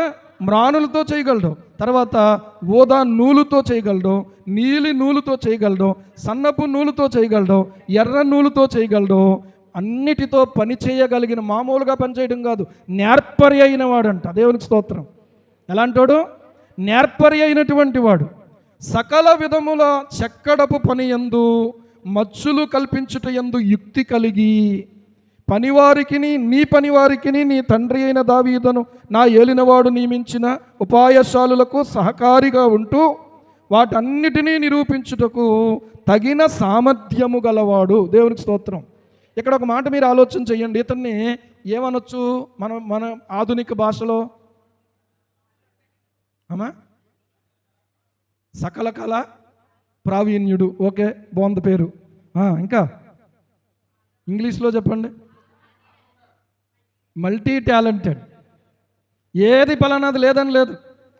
మ్రానులతో చేయగలడు, తర్వాత ఊదా నూలుతో చేయగలడు, నీలి నూలుతో చేయగలడు, సన్నపు నూలుతో చేయగలడు, ఎర్ర నూలుతో చేయగలడు. అన్నిటితో పని చేయగలిగిన, మామూలుగా పనిచేయడం కాదు, నేర్పరి అయిన వాడంట. దేవునికి స్తోత్రం. ఎలాంటోడు? నేర్పరి అయినటువంటి వాడు. సకల విధముల చెక్కడపు పని యందు మచ్చులు కల్పించుట యందు యుక్తి కలిగి, పనివారికిని నీ పనివారికిని నీ తండ్రి అయిన దావీదును నా ఏలినవాడు నియమించిన ఉపాయశాలులకు సహకారిగా ఉంటూ వాటన్నిటినీ నిరూపించుటకు తగిన సామర్థ్యము గలవాడు. దేవునికి స్తోత్రం. ఇక్కడ ఒక మాట మీరు ఆలోచన చేయండి. ఇతన్ని ఏమనొచ్చు మన ఆధునిక భాషలో? అమ్మా, సకల కళ ప్రావీణ్యుడు. ఓకే, బాగుంది పేరు. ఇంకా ఇంగ్లీష్లో చెప్పండి. Multi talented. ఏది పలానాది లేదని లేదు.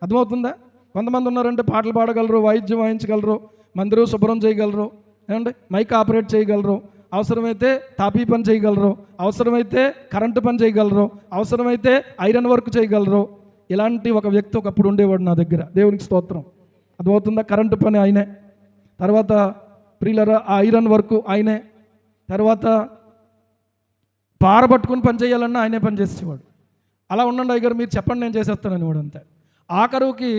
అర్థమవుతుందా? కొంతమంది ఉన్నారంటే పాటలు పాడగలరు, వాయిద్యం వాయించగలరు, మందిరం శుభ్రం చేయగలరు, ఏమండి మైక్ ఆపరేట్ చేయగలరు, అవసరమైతే తాపీ పని చేయగలరు, అవసరమైతే కరెంటు పని చేయగలరు, అవసరమైతే ఐరన్ వర్క్ చేయగలరు. ఇలాంటి ఒక వ్యక్తి ఒకప్పుడు ఉండేవాడు నా దగ్గర. దేవునికి స్తోత్రం. అర్థమవుతుందా? కరెంటు పని ఆయనే, తర్వాత ప్రియులరా ఆ ఐరన్ వర్క్ ఆయనే, తర్వాత పారబట్టుకుని పని చేయాలన్నా ఆయనే పని చేసేవాడు. అలా ఉండండి అయ్యగారు మీరు చెప్పండి నేను చేసేస్తానని వాడు అంతే. ఆఖరుకి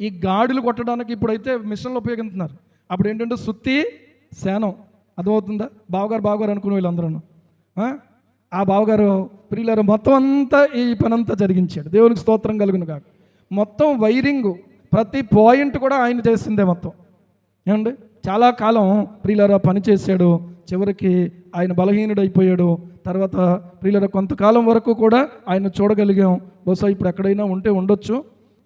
ఈ గాడులు కొట్టడానికి ఇప్పుడైతే మిషన్లు ఉపయోగిస్తున్నారు. అప్పుడు ఏంటంటే సుత్తి శానం. అర్థమవుతుందా? బావగారు అనుకునే వీళ్ళందరూ. ఆ బావగారు ప్రియులారు మొత్తం అంతా ఈ పనంతా జరిగించాడు. దేవునికి స్తోత్రం కలుగును కాక. మొత్తం వైరింగ్ ప్రతి పాయింట్ కూడా ఆయన చేసిందే మొత్తం. ఏమండి చాలా కాలం ప్రియులారా పని చేశాడు. చివరికి ఆయన బలహీనుడైపోయాడు. తర్వాత ప్రియులారా కొంతకాలం వరకు కూడా ఆయన చూడగలిగాం. బహుశా ఇప్పుడు ఎక్కడైనా ఉంటే ఉండొచ్చు,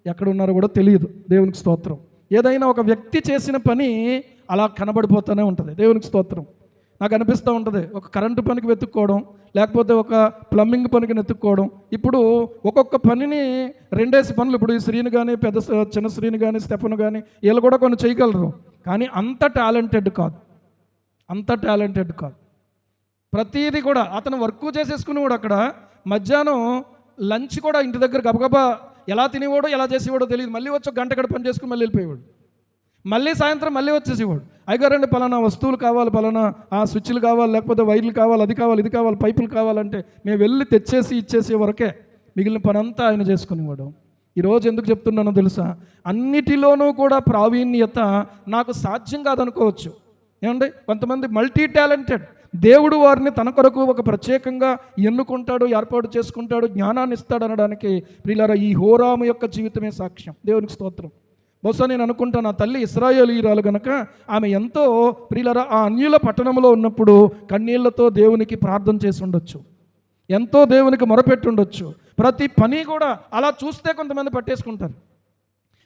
ఎక్కడ ఉన్నారో కూడా తెలియదు. దేవునికి స్తోత్రం. ఏదైనా ఒక వ్యక్తి చేసిన పని అలా కనబడిపోతూనే ఉంటుంది. దేవునికి స్తోత్రం. నాకు అనిపిస్తూ ఉంటుంది, ఒక కరెంటు పనికి వెతుక్కోవడం, లేకపోతే ఒక ప్లంబింగ్ పనికి వెతుక్కోవడం. ఇప్పుడు ఒక్కొక్క పనిని 2 పనులు, ఇప్పుడు ఈ శ్రీని కానీ చిన్న శ్రీని కానీ స్టెఫన్ కానీ వీళ్ళు కూడా కొన్ని చేయగలరు. కానీ అంత టాలెంటెడ్ కాదు. ప్రతీది కూడా అతను వర్క్ చేసేసుకునేవాడు. అక్కడ మధ్యాహ్నం లంచ్ కూడా ఇంటి దగ్గర గబగబా ఎలా తినేవాడో ఎలా చేసేవాడో తెలియదు. మళ్ళీ వచ్చి 1 గంట ఇక్కడ పని చేసుకుని మళ్ళీ వెళ్ళిపోయేవాడు. మళ్ళీ సాయంత్రం మళ్ళీ వచ్చేసేవాడు. అయ్యగారండి పలానా వస్తువులు కావాలి, పలానా స్విచ్లు కావాలి, లేకపోతే వైర్లు కావాలి, అది కావాలి, ఇది కావాలి, పైపులు కావాలంటే మేము వెళ్ళి తెచ్చేసి ఇచ్చేసే వరకే. మిగిలిన పనంతా ఆయన చేసుకునేవాడు. ఈరోజు ఎందుకు చెప్తున్నానో తెలుసా? అన్నిటిలోనూ కూడా ప్రావీణ్యత నాకు సాధ్యం కాదనుకోవచ్చు. ఏమండి, కొంతమంది మల్టీ టాలెంటెడ్, దేవుడు వారిని తన కొరకు ఒక ప్రత్యేకంగా ఎన్నుకుంటాడు, ఏర్పాటు చేసుకుంటాడు, జ్ఞానాన్ని ఇస్తాడు అనడానికి ప్రియులారా ఈ హోరాము యొక్క జీవితమే సాక్ష్యం. దేవునికి స్తోత్రం. బహుశా నేను అనుకుంటాను, ఆ తల్లి ఇశ్రాయేలీయురాలు గనక ఆమె ఎంతో ప్రియులారా ఆ అన్యుల పట్టణంలో ఉన్నప్పుడు కన్నీళ్లతో దేవునికి ప్రార్థన చేసి ఉండొచ్చు, ఎంతో దేవునికి మొరపెట్టి ఉండొచ్చు. ప్రతి పని కూడా అలా చూస్తే కొంతమంది పట్టేసుకుంటారు,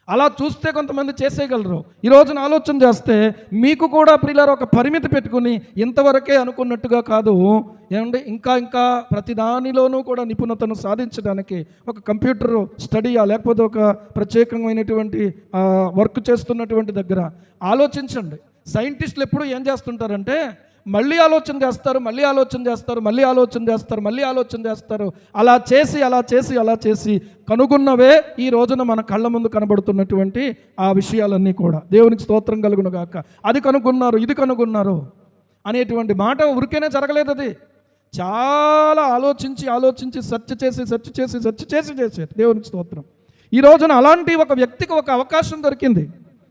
అలా చూస్తే కొంతమంది చేసేయగలరు. ఈ రోజున ఆలోచన చేస్తే మీకు కూడా ప్రియులారా ఒక పరిమితి పెట్టుకుని ఇంతవరకే అనుకున్నట్టుగా కాదు, ఏమండి, ఇంకా ప్రతి దానిలోనూ కూడా నిపుణతను సాధించడానికి ఒక కంప్యూటర్ స్టడీయా లేకపోతే ఒక ప్రత్యేకమైనటువంటి వర్క్ చేస్తున్నటువంటి దగ్గర ఆలోచించండి. సైంటిస్టులు ఎప్పుడు ఏం చేస్తుంటారంటే మళ్ళీ ఆలోచన చేస్తారు. అలా చేసి కనుగొన్నవే ఈ రోజున మన కళ్ళ ముందు కనబడుతున్నటువంటి ఆ విషయాలన్నీ కూడా. దేవునికి స్తోత్రం కలుగును గాక. అది కనుగొన్నారు, ఇది కనుగొన్నారు అనేటువంటి మాట ఉరికేనే జరగలేదు. అది చాలా ఆలోచించి సెర్చ్ చేసి దేవునికి స్తోత్రం. ఈ రోజున అలాంటి ఒక వ్యక్తికి ఒక అవకాశం దొరికింది.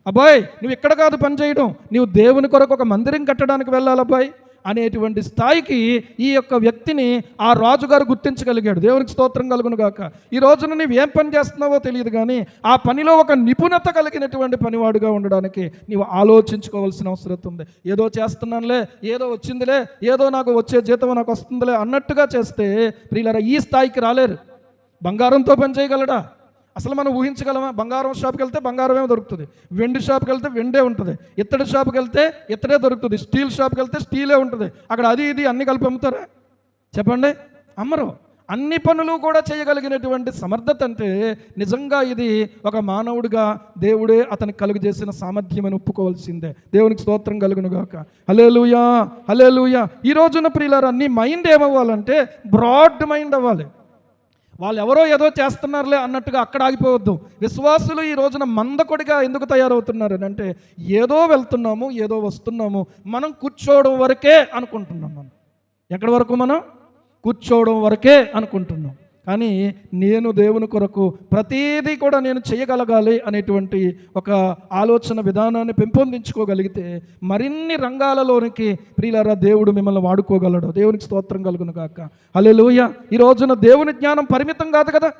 అబ్బాయి, నువ్వు ఇక్కడ కాదు పని చేయడం, నీవు దేవుని కొరకు ఒక మందిరం కట్టడానికి వెళ్ళాలి అబ్బాయి అనేటువంటి స్థాయికి ఈ యొక్క వ్యక్తిని ఆ రాజుగారు గుర్తించగలిగాడు. దేవునికి స్తోత్రం కలుగును గాక. ఈ రోజున నీవు ఏం పని చేస్తున్నావో తెలియదు, కానీ ఆ పనిలో ఒక నిపుణత కలిగినటువంటి పనివాడుగా ఉండడానికి నీవు ఆలోచించుకోవాల్సిన అవసరం ఉంది. ఏదో చేస్తున్నానులే, ఏదో వచ్చిందిలే, ఏదో నాకు వచ్చే జీతం నాకు వస్తుందిలే అన్నట్టుగా చేస్తే ప్రియులారా ఈ స్థాయికి రాలేరు. బంగారంతో పని చేయగలడా? అసలు మనం ఊహించగలమా? బంగారం షాప్కి వెళ్తే బంగారమే దొరుకుతుంది, వెండి షాప్కి వెళ్తే వెండే ఉంటుంది, ఇత్తడి షాప్కి వెళ్తే ఇత్తడే దొరుకుతుంది, స్టీల్ షాప్కి వెళ్తే స్టీలే ఉంటుంది. అక్కడ అది ఇది అన్ని కలిపి అమ్ముతారా? చెప్పండి, అమ్మరు. అన్ని పనులు కూడా చేయగలిగినటువంటి సమర్థత అంటే నిజంగా ఇది ఒక మానవుడిగా దేవుడే అతనికి కలుగజేసిన సామర్థ్యం అని ఒప్పుకోవాల్సిందే. దేవునికి స్తోత్రం కలుగును గాక. హల్లెలూయా, హల్లెలూయా. ఈ రోజున ప్రియులారా నీ మైండ్ ఏమవ్వాలంటే బ్రాడ్ మైండ్ అవ్వాలి. వాళ్ళు ఎవరో ఏదో చేస్తున్నారులే అన్నట్టుగా అక్కడ ఆగిపోవద్దు. విశ్వాసులు ఈ రోజున మందకొడిగా ఎందుకు తయారవుతున్నారు అని అంటే ఏదో వెళ్తున్నాము, ఏదో వస్తున్నాము, మనం కూర్చోవడం వరకే అనుకుంటున్నాం. మనం ఎక్కడి వరకు? మనం కూర్చోవడం వరకే అనుకుంటున్నాం. కానీ నేను దేవుని కొరకు ప్రతీదీ కూడా నేను చేయగలగాలి అనేటువంటి ఒక ఆలోచన విధానాన్ని పెంపొందించుకోగలిగితే మరిన్ని రంగాలలోనికి ప్రియులారా దేవుడు మిమ్మల్ని వాడుకోగలడు. దేవునికి స్తోత్రం కలుగును గాక. హల్లెలూయా. ఈ రోజున దేవుని జ్ఞానం పరిమితం కాదు కదా.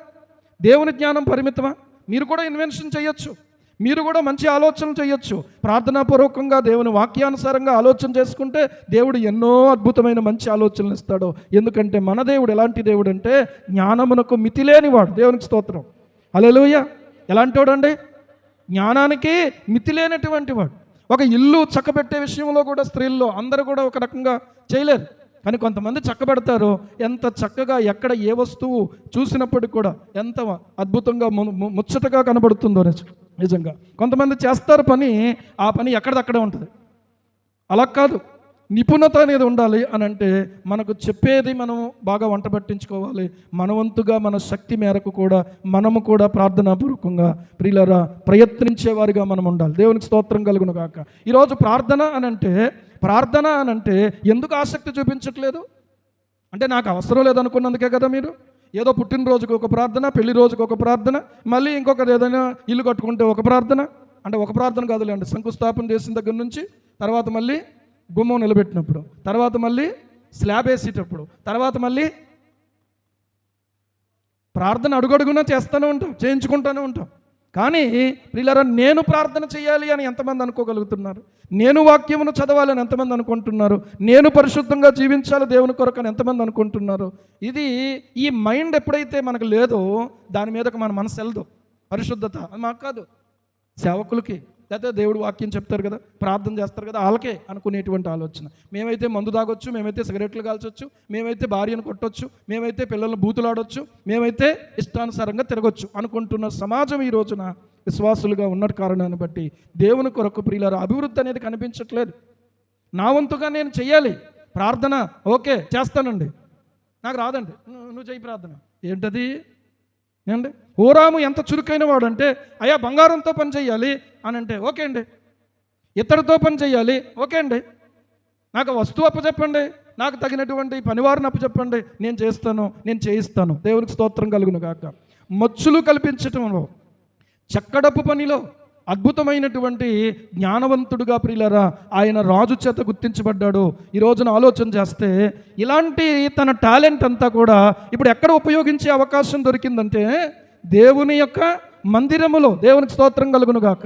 దేవుని జ్ఞానం పరిమితమా? మీరు కూడా ఇన్వెన్షన్ చేయొచ్చు, మీరు కూడా మంచి ఆలోచనలు చేయొచ్చు. ప్రార్థనాపూర్వకంగా దేవుని వాక్యానుసారంగా ఆలోచన చేసుకుంటే దేవుడు ఎన్నో అద్భుతమైన మంచి ఆలోచనలు ఇస్తాడు. ఎందుకంటే మన దేవుడు ఎలాంటి దేవుడు అంటే జ్ఞానమునకు మితిలేనివాడు. దేవునికి స్తోత్రం. హల్లెలూయా. ఎలాంటి వాడు అండి? జ్ఞానానికి మితిలేనటువంటి వాడు. ఒక ఇల్లు చక్కబెట్టే విషయంలో కూడా స్త్రీల్లో అందరూ కూడా ఒక రకంగా చేయలేరు, కానీ కొంతమంది చక్కబెడతారు. ఎంత చక్కగా ఎక్కడ ఏ వస్తువు చూసినప్పటికి కూడా ఎంత అద్భుతంగా ముచ్చటగా కనబడుతుందో నిజంగా. కొంతమంది చేస్తారు పని, ఆ పని ఎక్కడిదక్కడే ఉంటుంది. అలా కాదు, నిపుణత అనేది ఉండాలి అని అంటే మనకు చెప్పేది మనం బాగా వంట పట్టించుకోవాలి. మనవంతుగా మన శక్తి మేరకు కూడా మనము కూడా ప్రార్థనాపూర్వకంగా ప్రియులారా ప్రయత్నించేవారిగా మనం ఉండాలి. దేవునికి స్తోత్రం కలుగును గాక. ఈరోజు ప్రార్థన అని అంటే ఎందుకు ఆసక్తి చూపించట్లేదు అంటే నాకు అవసరం లేదనుకున్నందుకే కదా. మీరు ఏదో పుట్టినరోజుకు ఒక ప్రార్థన, పెళ్లి రోజుకు ఒక ప్రార్థన, మళ్ళీ ఇంకొకటి ఏదైనా ఇల్లు కట్టుకుంటే ఒక ప్రార్థన, అంటే ఒక ప్రార్థన కాదులేండి, శంకుస్థాపన చేసిన దగ్గర నుంచి తర్వాత మళ్ళీ గుమ్మం నిలబెట్టినప్పుడు, తర్వాత మళ్ళీ స్లాబ్ వేసేటప్పుడు, తర్వాత మళ్ళీ ప్రార్థన అడుగడుగునా చేస్తూనే ఉంటాం, చేయించుకుంటూనే ఉంటాం. కానీ ప్రియులారా నేను ప్రార్థన చేయాలి అని ఎంతమంది అనుకోగలుగుతున్నారు? నేను వాక్యమును చదవాలని ఎంతమంది అనుకుంటున్నారు? నేను పరిశుద్ధంగా జీవించాలి దేవుని కొరకు అని ఎంతమంది అనుకుంటున్నారు? ఇది ఈ మైండ్ ఎప్పుడైతే మనకు లేదో దాని మీదకి మన మనసు వెళ్దు. పరిశుద్ధత అది మాకు కాదు, సేవకులకి, లేకపోతే దేవుడు వాక్యం చెప్తారు కదా, ప్రార్థన చేస్తారు కదా, వాళ్ళకే అనుకునేటువంటి ఆలోచన. మేమైతే మందు తాగొచ్చు, మేమైతే సిగరెట్లు కాల్చొచ్చు, మేమైతే భార్యను కొట్టొచ్చు, మేమైతే పిల్లలను బూతులాడొచ్చు, మేమైతే ఇష్టానుసారంగా తిరగొచ్చు అనుకుంటున్న సమాజం ఈ రోజున విశ్వాసులుగా ఉన్న కారణాన్ని బట్టి దేవుని కొరకు ప్రియులారా అభివృద్ధి అనేది కనిపించట్లేదు. నా వంతుగా నేను చెయ్యాలి ప్రార్థన, ఓకే చేస్తానండి, నాకు రాదండి, నువ్వు చెయ్యి ప్రార్థన. ఏంటది అండి? హోరాము ఎంత చురుకైన వాడు అంటే అయ్యా బంగారంతో పని చేయాలి అని అంటే ఓకే అండి, ఇత్తడితో పని చేయాలి ఓకే అండి, నాకు వస్తువు అప్పచెప్పండి, నాకు తగినటువంటి పనివారిని అప్పచెప్పండి, నేను చేస్తాను, నేను చేయిస్తాను. దేవునికి స్తోత్రం కలుగును గాక. మచ్చులు కల్పించటంలో, చెక్కడపు పనిలో అద్భుతమైనటువంటి జ్ఞానవంతుడుగా ప్రియులారా ఆయన రాజు చేత గుర్తించబడ్డాడు. ఈ రోజున ఆలోచన చేస్తే ఇలాంటి తన టాలెంట్ అంతా కూడా ఇప్పుడు ఎక్కడ ఉపయోగించే అవకాశం దొరికిందంటే దేవుని యొక్క మందిరములో. దేవునికి స్తోత్రం కలుగును గాక.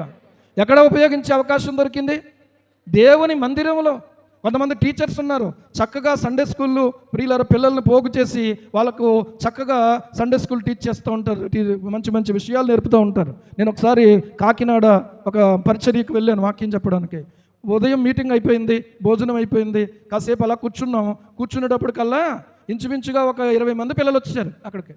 ఎక్కడ ఉపయోగించే అవకాశం దొరికింది? దేవుని మందిరములో. కొంతమంది టీచర్స్ ఉన్నారు, చక్కగా సండే స్కూళ్ళు ప్రియులారా పిల్లల్ని పోగు చేసి వాళ్ళకు చక్కగా సండే స్కూల్ టీచ్ చేస్తూ ఉంటారు, మంచి మంచి విషయాలు నేర్పుతూ ఉంటారు. నేను ఒకసారి కాకినాడ ఒక పరిచర్యకు వెళ్ళాను వాక్యం చెప్పడానికి. ఉదయం మీటింగ్ అయిపోయింది, భోజనం అయిపోయింది, కాసేపు అలా కూర్చునేటప్పటికల్లా ఇంచుమించుగా ఒక 20 మంది పిల్లలు వచ్చారు అక్కడికి.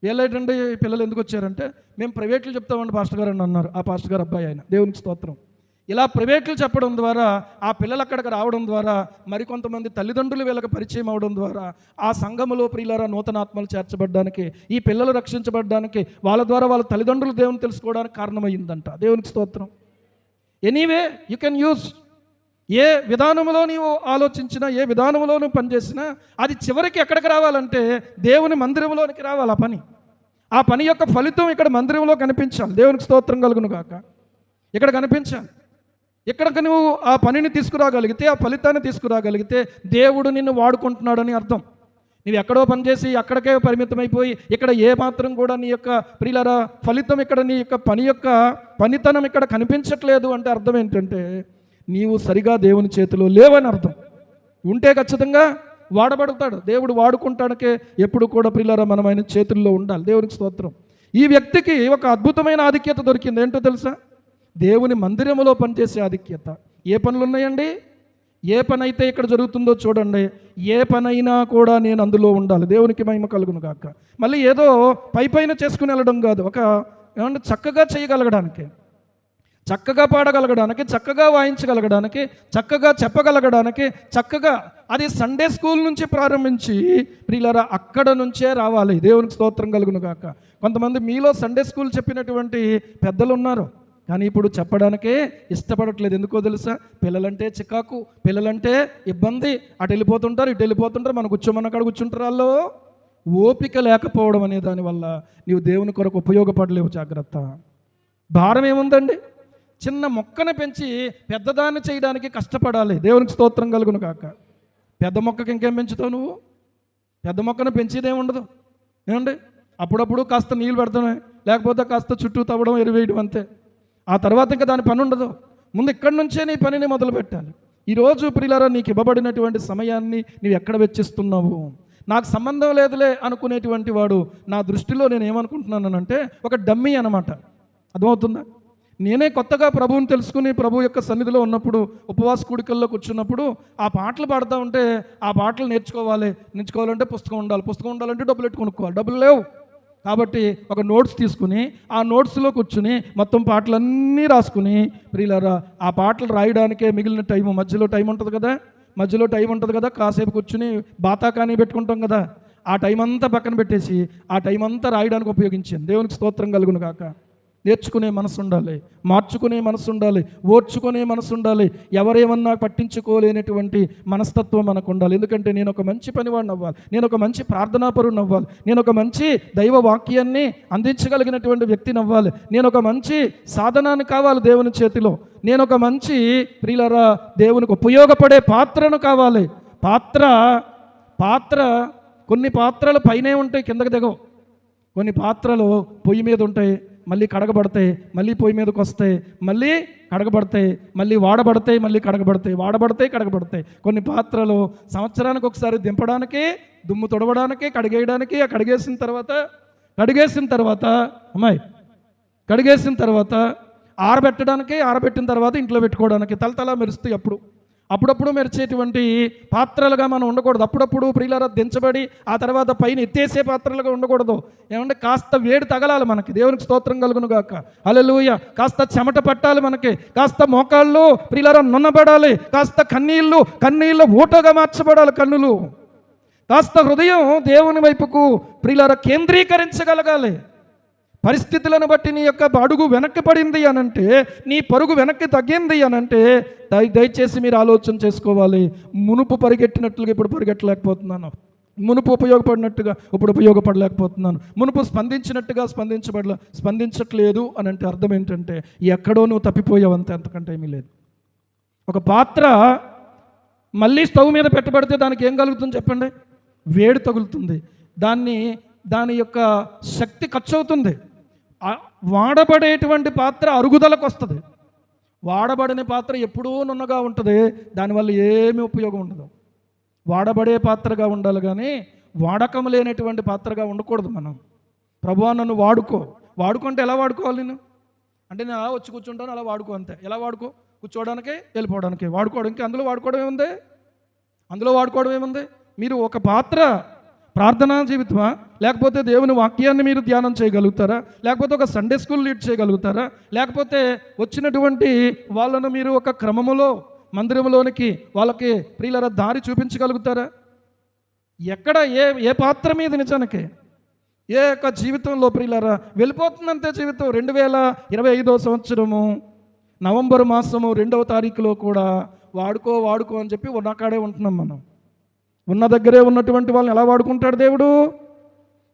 ఏంటంటే పిల్లలు ఎందుకు వచ్చారంటే, మేము ప్రైవేట్లు చెప్తామండి పాస్టర్ గారు అని అన్నారు. ఆ పాస్టర్ గారు అబ్బాయి ఆయన. దేవునికి స్తోత్రం. ఇలా ప్రైవేట్లు చెప్పడం ద్వారా ఆ పిల్లలు అక్కడికి రావడం ద్వారా మరికొంతమంది తల్లిదండ్రులు వీళ్ళకి పరిచయం అవడం ద్వారా ఆ సంఘములో ప్రియులారా నూతన ఆత్మలు చేర్చబడ్డానికి, ఈ పిల్లలు రక్షించబడ్డానికి, వాళ్ళ ద్వారా వాళ్ళ తల్లిదండ్రులు దేవుని తెలుసుకోవడానికి కారణమైందంట. దేవునికి స్తోత్రం. Anyway you can use. ఏ విధానంలో నీవు ఆలోచించినా, ఏ విధానంలో నువ్వు పనిచేసినా అది చివరికి ఎక్కడికి రావాలంటే దేవుని మందిరంలోనికి రావాలి. ఆ పని యొక్క ఫలితం ఇక్కడ మందిరంలో కనిపించాలి. దేవునికి స్తోత్రం కలుగును గాక. ఇక్కడ కనిపించాలి. ఇక్కడికి నువ్వు ఆ పనిని తీసుకురాగలిగితే, ఆ ఫలితాన్ని తీసుకురాగలిగితే దేవుడు నిన్ను వాడుకుంటున్నాడని అర్థం. నువ్వు ఎక్కడో పనిచేసి అక్కడికే పరిమితమైపోయి ఇక్కడ ఏ మాత్రం కూడా నీ యొక్క ప్రియులారా ఫలితం, ఇక్కడ నీ యొక్క పని యొక్క పనితనం ఇక్కడ కనిపించట్లేదు అంటే అర్థం ఏంటంటే నీవు సరిగా దేవుని చేతిలో లేవని అర్థం. ఉంటే ఖచ్చితంగా వాడబడతాడు, దేవుడు వాడుకుంటానికే ఎప్పుడు కూడా ప్రియులారా మనం ఆయన చేతుల్లో ఉండాలి. దేవునికి స్తోత్రం. ఈ వ్యక్తికి ఒక అద్భుతమైన ఆధిక్యత దొరికింది. ఏంటో తెలుసా? దేవుని మందిరములో పనిచేసే ఆధిక్యత. ఏ పనులు ఉన్నాయండి? ఏ పని అయితే ఇక్కడ జరుగుతుందో చూడండి, ఏ పనైనా కూడా నేను అందులో ఉండాలి. దేవునికి మహిమ కలుగును గాక. మళ్ళీ ఏదో పైన చేసుకుని వెళ్ళడం కాదు, ఒక ఏమంటే చక్కగా చేయగలగడానికి, చక్కగా పాడగలగడానికి, చక్కగా వాయించగలగడానికి, చక్కగా చెప్పగలగడానికి, చక్కగా అది సండే స్కూల్ నుంచి ప్రారంభించి ప్రియులారా అక్కడ నుంచే రావాలి. దేవునికి స్తోత్రం కలుగును గాక. కొంతమంది మీలో సండే స్కూల్ చెప్పినటువంటి పెద్దలు ఉన్నారు, కానీ ఇప్పుడు చెప్పడానికే ఇష్టపడట్లేదు. ఎందుకో తెలుసా? పిల్లలంటే చికాకు, పిల్లలంటే ఇబ్బంది, అటు వెళ్ళిపోతుంటారు, ఇటు వెళ్ళిపోతుంటారు, మనం కూర్చోమన్న కాడ కూర్చుంటారు. వాళ్ళు ఓపిక లేకపోవడం అనే దానివల్ల నీవు దేవుని కొరకు ఉపయోగపడలేవు. జాగ్రత్త. భారం ఏముందండి? చిన్న మొక్కను పెంచి పెద్దదాన్ని చేయడానికి కష్టపడాలి. దేవునికి స్తోత్రం కలుగును కాక. పెద్ద మొక్కకి ఇంకేం పెంచుతావు నువ్వు? పెద్ద మొక్కను పెంచేదేముండదు. ఏమండి? అప్పుడప్పుడు కాస్త నీళ్ళు పెడతామే, లేకపోతే కాస్త చుట్టూ తవ్వడం, ఎరువేయడం, అంతే. ఆ తర్వాత ఇంకా దాని పని ఉండదు. ముందు ఇక్కడి నుంచే నీ పనిని మొదలు పెట్టాలి. ఈరోజు ప్రియులారా నీకు ఇవ్వబడినటువంటి సమయాన్ని నీవు ఎక్కడ వెచ్చిస్తున్నావు? నాకు సంబంధం లేదులే అనుకునేటువంటి వాడు నా దృష్టిలో నేను ఏమనుకుంటున్నానంటే ఒక డమ్మీ అన్నమాట. అర్థమవుతుందా? నేనే కొత్తగా ప్రభువుని తెలుసుకుని ప్రభు యొక్క సన్నిధిలో ఉన్నప్పుడు, ఉపవాస కూడికల్లో కూర్చున్నప్పుడు ఆ పాటలు పాడుతూ ఉంటే ఆ పాటలు నేర్చుకోవాలంటే పుస్తకం ఉండాలంటే డబ్బులు పెట్టి కొనుక్కోవాలి. డబ్బులు లేవు కాబట్టి ఒక నోట్స్ తీసుకుని ఆ నోట్స్లో కూర్చుని మొత్తం పాటలన్నీ రాసుకుని ప్రియులారా ఆ పాటలు రాయడానికే మిగిలిన టైము, మధ్యలో టైం ఉంటుంది కదా, కాసేపు కూర్చుని బాతాకానీ పెట్టుకుంటాం కదా, ఆ టైం అంతా పక్కన పెట్టేసి ఆ టైం అంతా రాయడానికి ఉపయోగించాను. దేవునికి స్తోత్రం కలుగును కాక. నేర్చుకునే మనసు ఉండాలి, మార్చుకునే మనసు ఉండాలి, ఓర్చుకునే మనసు ఉండాలి, ఎవరేమన్నా పట్టించుకోలేనటువంటి మనస్తత్వం మనకు ఉండాలి. ఎందుకంటే నేను ఒక మంచి పనివాడిని అవ్వాలి, నేను ఒక మంచి ప్రార్థనాపరుని అవ్వాలి, నేను ఒక మంచి దైవ వాక్యాన్ని అందించగలిగినటువంటి వ్యక్తిని అవ్వాలి, నేను ఒక మంచి సాధనాన్ని కావాలి దేవుని చేతిలో, నేను ఒక మంచి ప్రియులారా దేవునికి ఉపయోగపడే పాత్రను కావాలి. పాత్ర కొన్ని పాత్రలు పైనే ఉంటాయి, కిందకి దిగవు. కొన్ని పాత్రలు పొయ్యి మీద ఉంటాయి, మళ్ళీ కడగబడతాయి, మళ్ళీ పొయ్యి మీదకి వస్తాయి, మళ్ళీ కడగబడతాయి, మళ్ళీ వాడబడతాయి, మళ్ళీ కడగబడతాయి. కొన్ని పాత్రలు సంవత్సరానికి ఒకసారి దింపడానికి, దుమ్ము తొడవడానికి, కడిగేయడానికి, కడిగేసిన తర్వాత ఆరబెట్టిన తర్వాత ఇంట్లో పెట్టుకోవడానికి తలతలా మెరుస్తాయి. అప్పుడప్పుడు మెరిచేటువంటి పాత్రలుగా మనం ఉండకూడదు. అప్పుడప్పుడు ప్రియులారా దించబడి ఆ తర్వాత పైన ఎత్తేసే పాత్రలుగా ఉండకూడదు. ఏమంటే కాస్త వేడి తగలాలి మనకి. దేవునికి స్తోత్రం కలుగును గాక. హల్లెలూయా. కాస్త చెమట పట్టాలి మనకి, కాస్త మోకాళ్ళు ప్రియులారా నున్నబడాలి, కాస్త కన్నీళ్ళు ఊటగా మార్చబడాలి కన్నులు, కాస్త హృదయం దేవుని వైపుకు ప్రియులారా కేంద్రీకరించగలగాలి. పరిస్థితులను బట్టి నీ యొక్క అడుగు వెనక్కి పడింది అనంటే, నీ పరుగు వెనక్కి తగ్గింది అనంటే దయచేసి మీరు ఆలోచన చేసుకోవాలి. మునుపు పరిగెట్టినట్లుగా ఇప్పుడు పరిగెట్టలేకపోతున్నాను, మునుపు ఉపయోగపడినట్టుగా ఇప్పుడు ఉపయోగపడలేకపోతున్నాను, మునుపు స్పందించినట్టుగా స్పందించట్లేదు అని అంటే అర్థం ఏంటంటే ఎక్కడో నువ్వు తప్పిపోయావంతే, అంతకంటే ఏమీ లేదు. ఒక పాత్ర మళ్ళీ స్టవ్ మీద పెట్టబడితే దానికి ఏం కలుగుతుంది చెప్పండి? వేడి తగులుతుంది, దాని యొక్క శక్తి ఖర్చు అవుతుంది. వాడబడేటువంటి పాత్ర అరుగుదలకు వస్తుంది. వాడబడిన పాత్ర ఎప్పుడూ నున్నగా ఉంటుంది, దానివల్ల ఏమీ ఉపయోగం ఉండదు. వాడబడే పాత్రగా ఉండాలి కానీ వాడకం లేనటువంటి పాత్రగా ఉండకూడదు. మనం ప్రభువా నన్ను వాడుకుంటే ఎలా వాడుకోవాలి? అంటే నేను అలా వచ్చి కూర్చుంటాను, అలా వాడుకో అంతే. ఎలా వాడుకో? కూర్చోవడానికే, వెళ్ళిపోవడానికి, వాడుకోవడానికి. అందులో వాడుకోవడం ఏముంది? మీరు ఒక పాత్ర ప్రార్థనా జీవితమా, లేకపోతే దేవుని వాక్యాన్ని మీరు ధ్యానం చేయగలుగుతారా, లేకపోతే ఒక సండే స్కూల్ లీడ్ చేయగలుగుతారా, లేకపోతే వచ్చినటువంటి వాళ్ళను మీరు ఒక క్రమములో మందిరంలోనికి వాళ్ళకి ప్రియులరా దారి చూపించగలుగుతారా? ఎక్కడ ఏ పాత్ర మీద నిజానికి ఏ యొక్క జీవితంలో ప్రియులరా వెళ్ళిపోతుందంతే జీవితం. 2025వ సంవత్సరము నవంబర్ మాసము 2వ తారీఖులో కూడా వాడుకో అని చెప్పి ఉన్నకాడే ఉంటున్నాం. మనం ఉన్న దగ్గరే ఉన్నటువంటి వాళ్ళని ఎలా వాడుకుంటాడు దేవుడు?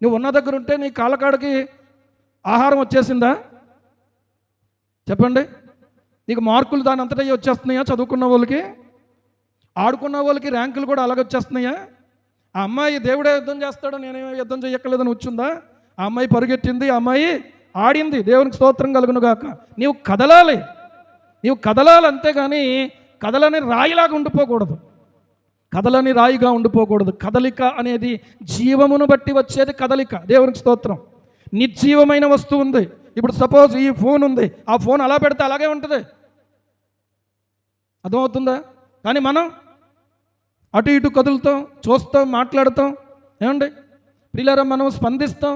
నువ్వు ఉన్న దగ్గర ఉంటే నీ కాళ్ళకాడికి ఆహారం వచ్చేసిందా చెప్పండి? నీకు మార్కులు దాని అంతటా వచ్చేస్తున్నాయా? చదువుకున్న వాళ్ళకి, ఆడుకున్న వాళ్ళకి ర్యాంకులు కూడా అలాగే వచ్చేస్తున్నాయా? ఆ అమ్మాయి దేవుడే యుద్ధం చేస్తాడు, నేనేమో యుద్ధం చేయక్కర్లేదని వచ్చిందా? ఆ అమ్మాయి పరుగెట్టింది, ఆ అమ్మాయి ఆడింది, దేవునికి స్తోత్రం కలుగును గాక. నీవు కదలాలి అంతేగాని కదలని రాయిలాగా ఉండిపోకూడదు, కదలని రాయిగా ఉండిపోకూడదు. కదలిక అనేది జీవమును బట్టి వచ్చేది కదలిక. దేవునికి స్తోత్రం. నిర్జీవమైన వస్తువు ఉంది. ఇప్పుడు సపోజ్ ఈ ఫోన్ ఉంది, ఆ ఫోన్ అలా పెడితే అలాగే ఉంటుంది, అర్థమవుతుందా? కానీ మనం అటు ఇటు కదులుతాం, చూస్తాం, మాట్లాడతాం. ఏమండి ప్రియులారా, మనం స్పందిస్తాం.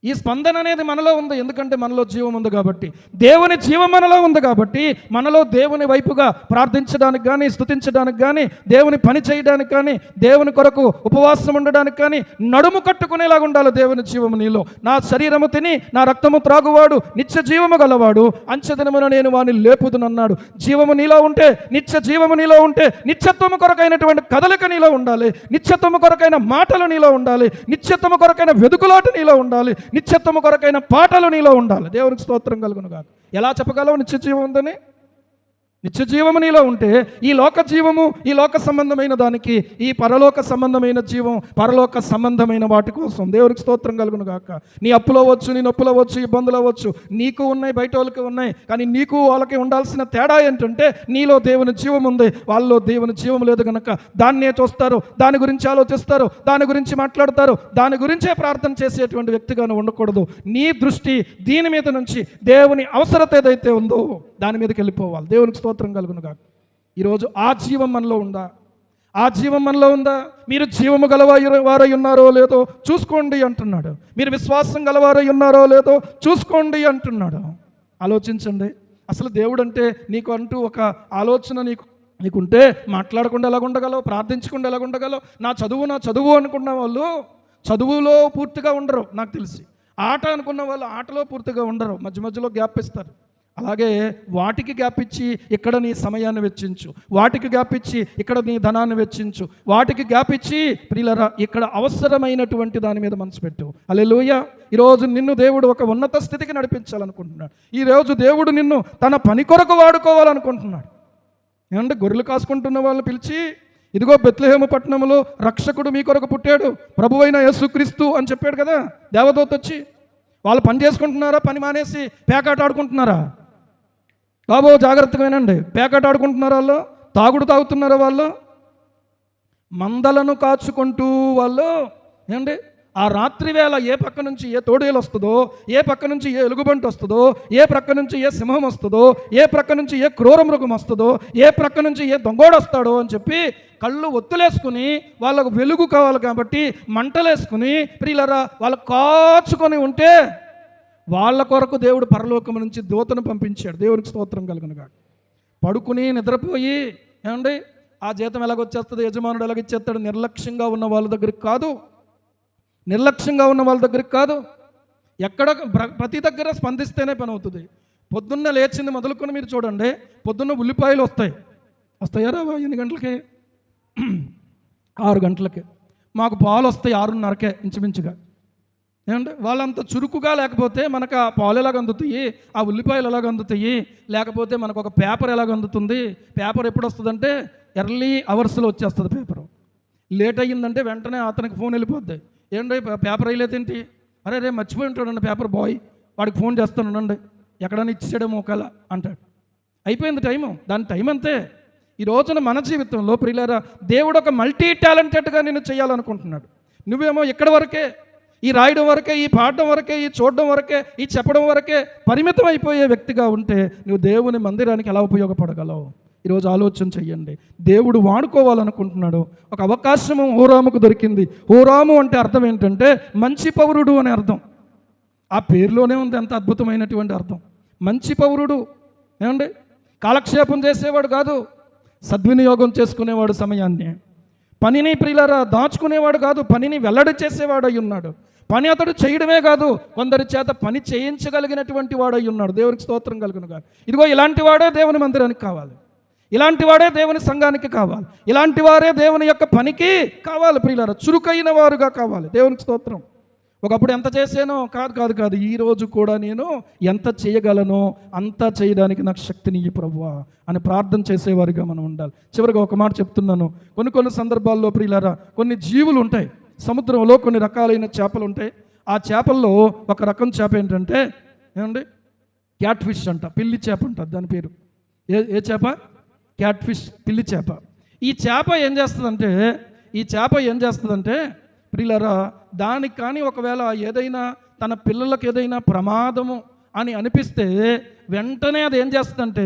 ఈ స్పందన అనేది మనలో ఉంది, ఎందుకంటే మనలో జీవం ఉంది కాబట్టి, దేవుని జీవం మనలో ఉంది కాబట్టి, మనలో దేవుని వైపుగా ప్రార్థించడానికి కానీ, స్తుతించడానికి కానీ, దేవుని పని చేయడానికి కానీ, దేవుని కొరకు ఉపవాసం ఉండడానికి కానీ నడుము కట్టుకునేలాగా ఉండాలి దేవుని జీవము నీలో. నా శరీరము తిని నా రక్తము త్రాగువాడు నిత్య జీవము గలవాడు, అంచెదినమున నేను వాని లేపుదునన్నాడు. జీవము నీలో ఉంటే, నిత్య జీవము నీలో ఉంటే, నిత్యత్వము కొరకైనటువంటి కదలిక నీలో ఉండాలి, నిత్యత్వము కొరకైన మాటలు నీలో ఉండాలి, నిత్యత్వము కొరకైన వెదుకులాట నీలో ఉండాలి, నిత్యత్వము కొరకైన పాటలు నీలో ఉండాలి. దేవునికి స్తోత్రం కలుగును గాక. ఎలా చెప్పగలవు నిత్య జీవం ఉందని? నిత్య జీవము నీలో ఉంటే ఈ లోక జీవము, ఈ లోక సంబంధమైన దానికి, ఈ పరలోక సంబంధమైన జీవం, పరలోక సంబంధమైన వాటి కోసం దేవునికి స్తోత్రం కలుగును గాక. నీ అప్పులు అవ్వచ్చు, నీ నొప్పులు అవ్వచ్చు, ఇబ్బందులు అవ్వచ్చు, నీకు ఉన్నాయి, బయట వాళ్ళకి ఉన్నాయి. కానీ నీకు వాళ్ళకి ఉండాల్సిన తేడా ఏంటంటే నీలో దేవుని జీవం ఉంది, వాళ్ళలో దేవుని జీవం లేదు కనుక దాన్నే చూస్తారు, దాని గురించి ఆలోచిస్తారు, దాని గురించి మాట్లాడతారు, దాని గురించే ప్రార్థన చేసేటువంటి వ్యక్తిగాను ఉండకూడదు. నీ దృష్టి దీని మీద నుంచి దేవుని అవసరత ఏదైతే ఉందో దాని మీదకి వెళ్ళిపోవాలి. దేవునికి స్తోత్రం కలుగును గాక. ఈరోజు ఆ జీవం మనలో ఉందా? ఆ జీవం మనలో ఉందా? మీరు జీవము గలవారై ఉన్నారో లేదో చూసుకోండి అంటున్నాడు. మీరు విశ్వాసం గలవారై ఉన్నారో లేదో చూసుకోండి అంటున్నాడు. ఆలోచించండి. అసలు దేవుడు అంటే నీకు అంటూ ఒక ఆలోచన నీకుంటే మాట్లాడకుండా ఎలా ఉండగలవు? ప్రార్థించకుండా ఎలా ఉండగలవు? నా చదువు అనుకున్న వాళ్ళు చదువులో పూర్తిగా ఉండరు నాకు తెలిసి. ఆట అనుకున్న వాళ్ళు ఆటలో పూర్తిగా ఉండరు, మధ్యలో గ్యాప్ ఇస్తారు. అలాగే వాటికి గ్యాప్ ఇచ్చి ఇక్కడ నీ సమయాన్ని వెచ్చించు, వాటికి గ్యాప్ ఇచ్చి ఇక్కడ నీ ధనాన్ని వెచ్చించు, వాటికి గ్యాప్ ఇచ్చి ప్రియులరా ఇక్కడ అవసరమైనటువంటి దాని మీద మనసు పెట్టు. హల్లెలూయా. ఈరోజు నిన్ను దేవుడు ఒక ఉన్నత స్థితికి నడిపించాలనుకుంటున్నాడు. ఈరోజు దేవుడు నిన్ను తన పని కొరకు వాడుకోవాలనుకుంటున్నాడు. ఏమంటే గొర్రెలు కాసుకుంటున్న వాళ్ళని పిలిచి, ఇదిగో బెత్లెహేము పట్టణంలో రక్షకుడు మీ కొరకు పుట్టాడు, ప్రభువైన యేసుక్రీస్తు అని చెప్పాడు కదా దేవదూత వచ్చి. వాళ్ళు పని చేసుకుంటున్నారా? పని మానేసి పేకాట ఆడుకుంటున్నారా? బాబో జాగ్రత్తగా వినండి. పేకాట ఆడుకుంటున్నారా? వాళ్ళు తాగుతున్నారా? వాళ్ళు మందలను కాచుకుంటూ వాళ్ళు ఏమండి ఆ రాత్రి వేళ ఏ పక్క నుంచి ఏ తోడేలు వస్తుందో, ఏ పక్క నుంచి ఏ ఎలుగుబంటి వస్తుందో, ఏ ప్రక్క నుంచి ఏ సింహం వస్తుందో, ఏ ప్రక్క నుంచి ఏ క్రూర మృగం వస్తుందో, ఏ ప్రక్క నుంచి ఏ దొంగోడు వస్తాడో అని చెప్పి కళ్ళు ఒత్తులేసుకుని, వాళ్ళకు వెలుగు కావాలి కాబట్టి మంటలేసుకుని ప్రియులరా వాళ్ళు కాచుకొని ఉంటే వాళ్ళ కొరకు దేవుడు పరలోకం నుంచి దూతను పంపించాడు. దేవునికి స్తోత్రం కలుగును గాక. పడుకుని నిద్రపోయి ఏమండి ఆ జీతం ఎలాగొచ్చేస్తుంది, యజమానుడు ఎలాగిచ్చేస్తాడు, నిర్లక్ష్యంగా ఉన్న వాళ్ళ దగ్గరికి కాదు, నిర్లక్ష్యంగా ఉన్న వాళ్ళ దగ్గరికి కాదు. ఎక్కడ ప్రతి దగ్గర స్పందిస్తేనే పని అవుతుంది. పొద్దున్న లేచింది మొదలుకొని మీరు చూడండి, పొద్దున్న ఉల్లిపాయలు వస్తాయా రావా? ఎన్ని గంటలకి? 6 గంటలకి. మాకు పాలు వస్తాయి 6:30కే ఇంచుమించుగా. ఏమంటే వాళ్ళంత చురుకుగా లేకపోతే మనకు ఆ పాలు ఎలాగ అందుతాయి, ఆ ఉల్లిపాయలు ఎలాగ అందుతాయి, లేకపోతే మనకు ఒక పేపర్ ఎలాగ అందుతుంది? పేపర్ ఎప్పుడు వస్తుందంటే ఎర్లీ అవర్స్లో వచ్చేస్తుంది పేపరు. లేట్ అయ్యిందంటే వెంటనే అతనికి ఫోన్ వెళ్ళిపోద్ది. ఏంటి పేపర్ అయ్యలేదేంటి? అరే రే మర్చిపోయి ఉంటాడండి పేపర్ బాయ్, వాడికి ఫోన్ చేస్తానండి, ఎక్కడైనా ఇచ్చేయడమో ఒకవేళ అంటాడు. అయిపోయింది టైము, దాని టైం అంతే. ఈ రోజున మన జీవితంలో ప్రియులారా, దేవుడు ఒక మల్టీ టాలెంటెడ్గా నేను చేయాలనుకుంటున్నాడు. నువ్వేమో ఇక్కడ వరకే, ఈ రాయడం వరకే, ఈ పాడడం వరకే, ఈ చూడడం వరకే, ఈ చెప్పడం వరకే పరిమితం అయిపోయే వ్యక్తిగా ఉంటే నువ్వు దేవుని మందిరానికి ఎలా ఉపయోగపడగలవు? ఈరోజు ఆలోచన చెయ్యండి. దేవుడు వాడుకోవాలనుకుంటున్నాడు. ఒక అవకాశము హోరాముకు దొరికింది. హోరాము అంటే అర్థం ఏంటంటే మంచి పౌరుడు అనే అర్థం. ఆ పేరులోనే ఉంది ఎంత అద్భుతమైనటువంటి అర్థం. మంచి పౌరుడు. ఏమండి? కాలక్షేపం చేసేవాడు కాదు, సద్వినియోగం చేసుకునేవాడు సమయాన్ని. పనిని ప్రియులారా దాచుకునేవాడు కాదు, పనిని వెల్లడి చేసేవాడు అయి ఉన్నాడు. పని అతడు చేయడమే కాదు, కొందరి చేత పని చేయించగలిగినటువంటి వాడు అయి ఉన్నాడు. దేవునికి స్తోత్రం కలుగును గాక. ఇదిగో ఇలాంటి వాడే దేవుని మందిరానికి కావాలి, ఇలాంటి వాడే దేవుని సంఘానికి కావాలి, ఇలాంటి వారే దేవుని యొక్క పనికి కావాలి. ప్రియులారా చురుకైన వారుగా కావాలి. దేవునికి స్తోత్రం. ఒకప్పుడు ఎంత చేసానో కాదు, ఈరోజు కూడా నేను ఎంత చేయగలనో అంతా చేయడానికి నాకు శక్తిని ఇయ్యి ప్రభువా అని ప్రార్థన చేసేవారిగా మనం ఉండాలి. చివరిగా ఒక మాట చెప్తున్నాను. కొన్ని సందర్భాల్లో ప్రియులారా కొన్ని జీవులు ఉంటాయి. సముద్రంలో కొన్ని రకాలైన చేపలు ఉంటాయి. ఆ చేపల్లో ఒక రకం చేప ఏంటంటే ఏమండి, క్యాట్ ఫిష్ అంట, పిల్లి చేప అంట దాని పేరు. ఏ చేప? క్యాట్ ఫిష్, పిల్లి చేప. ఈ చేప ఏం చేస్తుందంటే ప్రియులారా దానికి కానీ ఒకవేళ ఏదైనా తన పిల్లలకు ఏదైనా ప్రమాదము అని అనిపిస్తే వెంటనే అది ఏం చేస్తుందంటే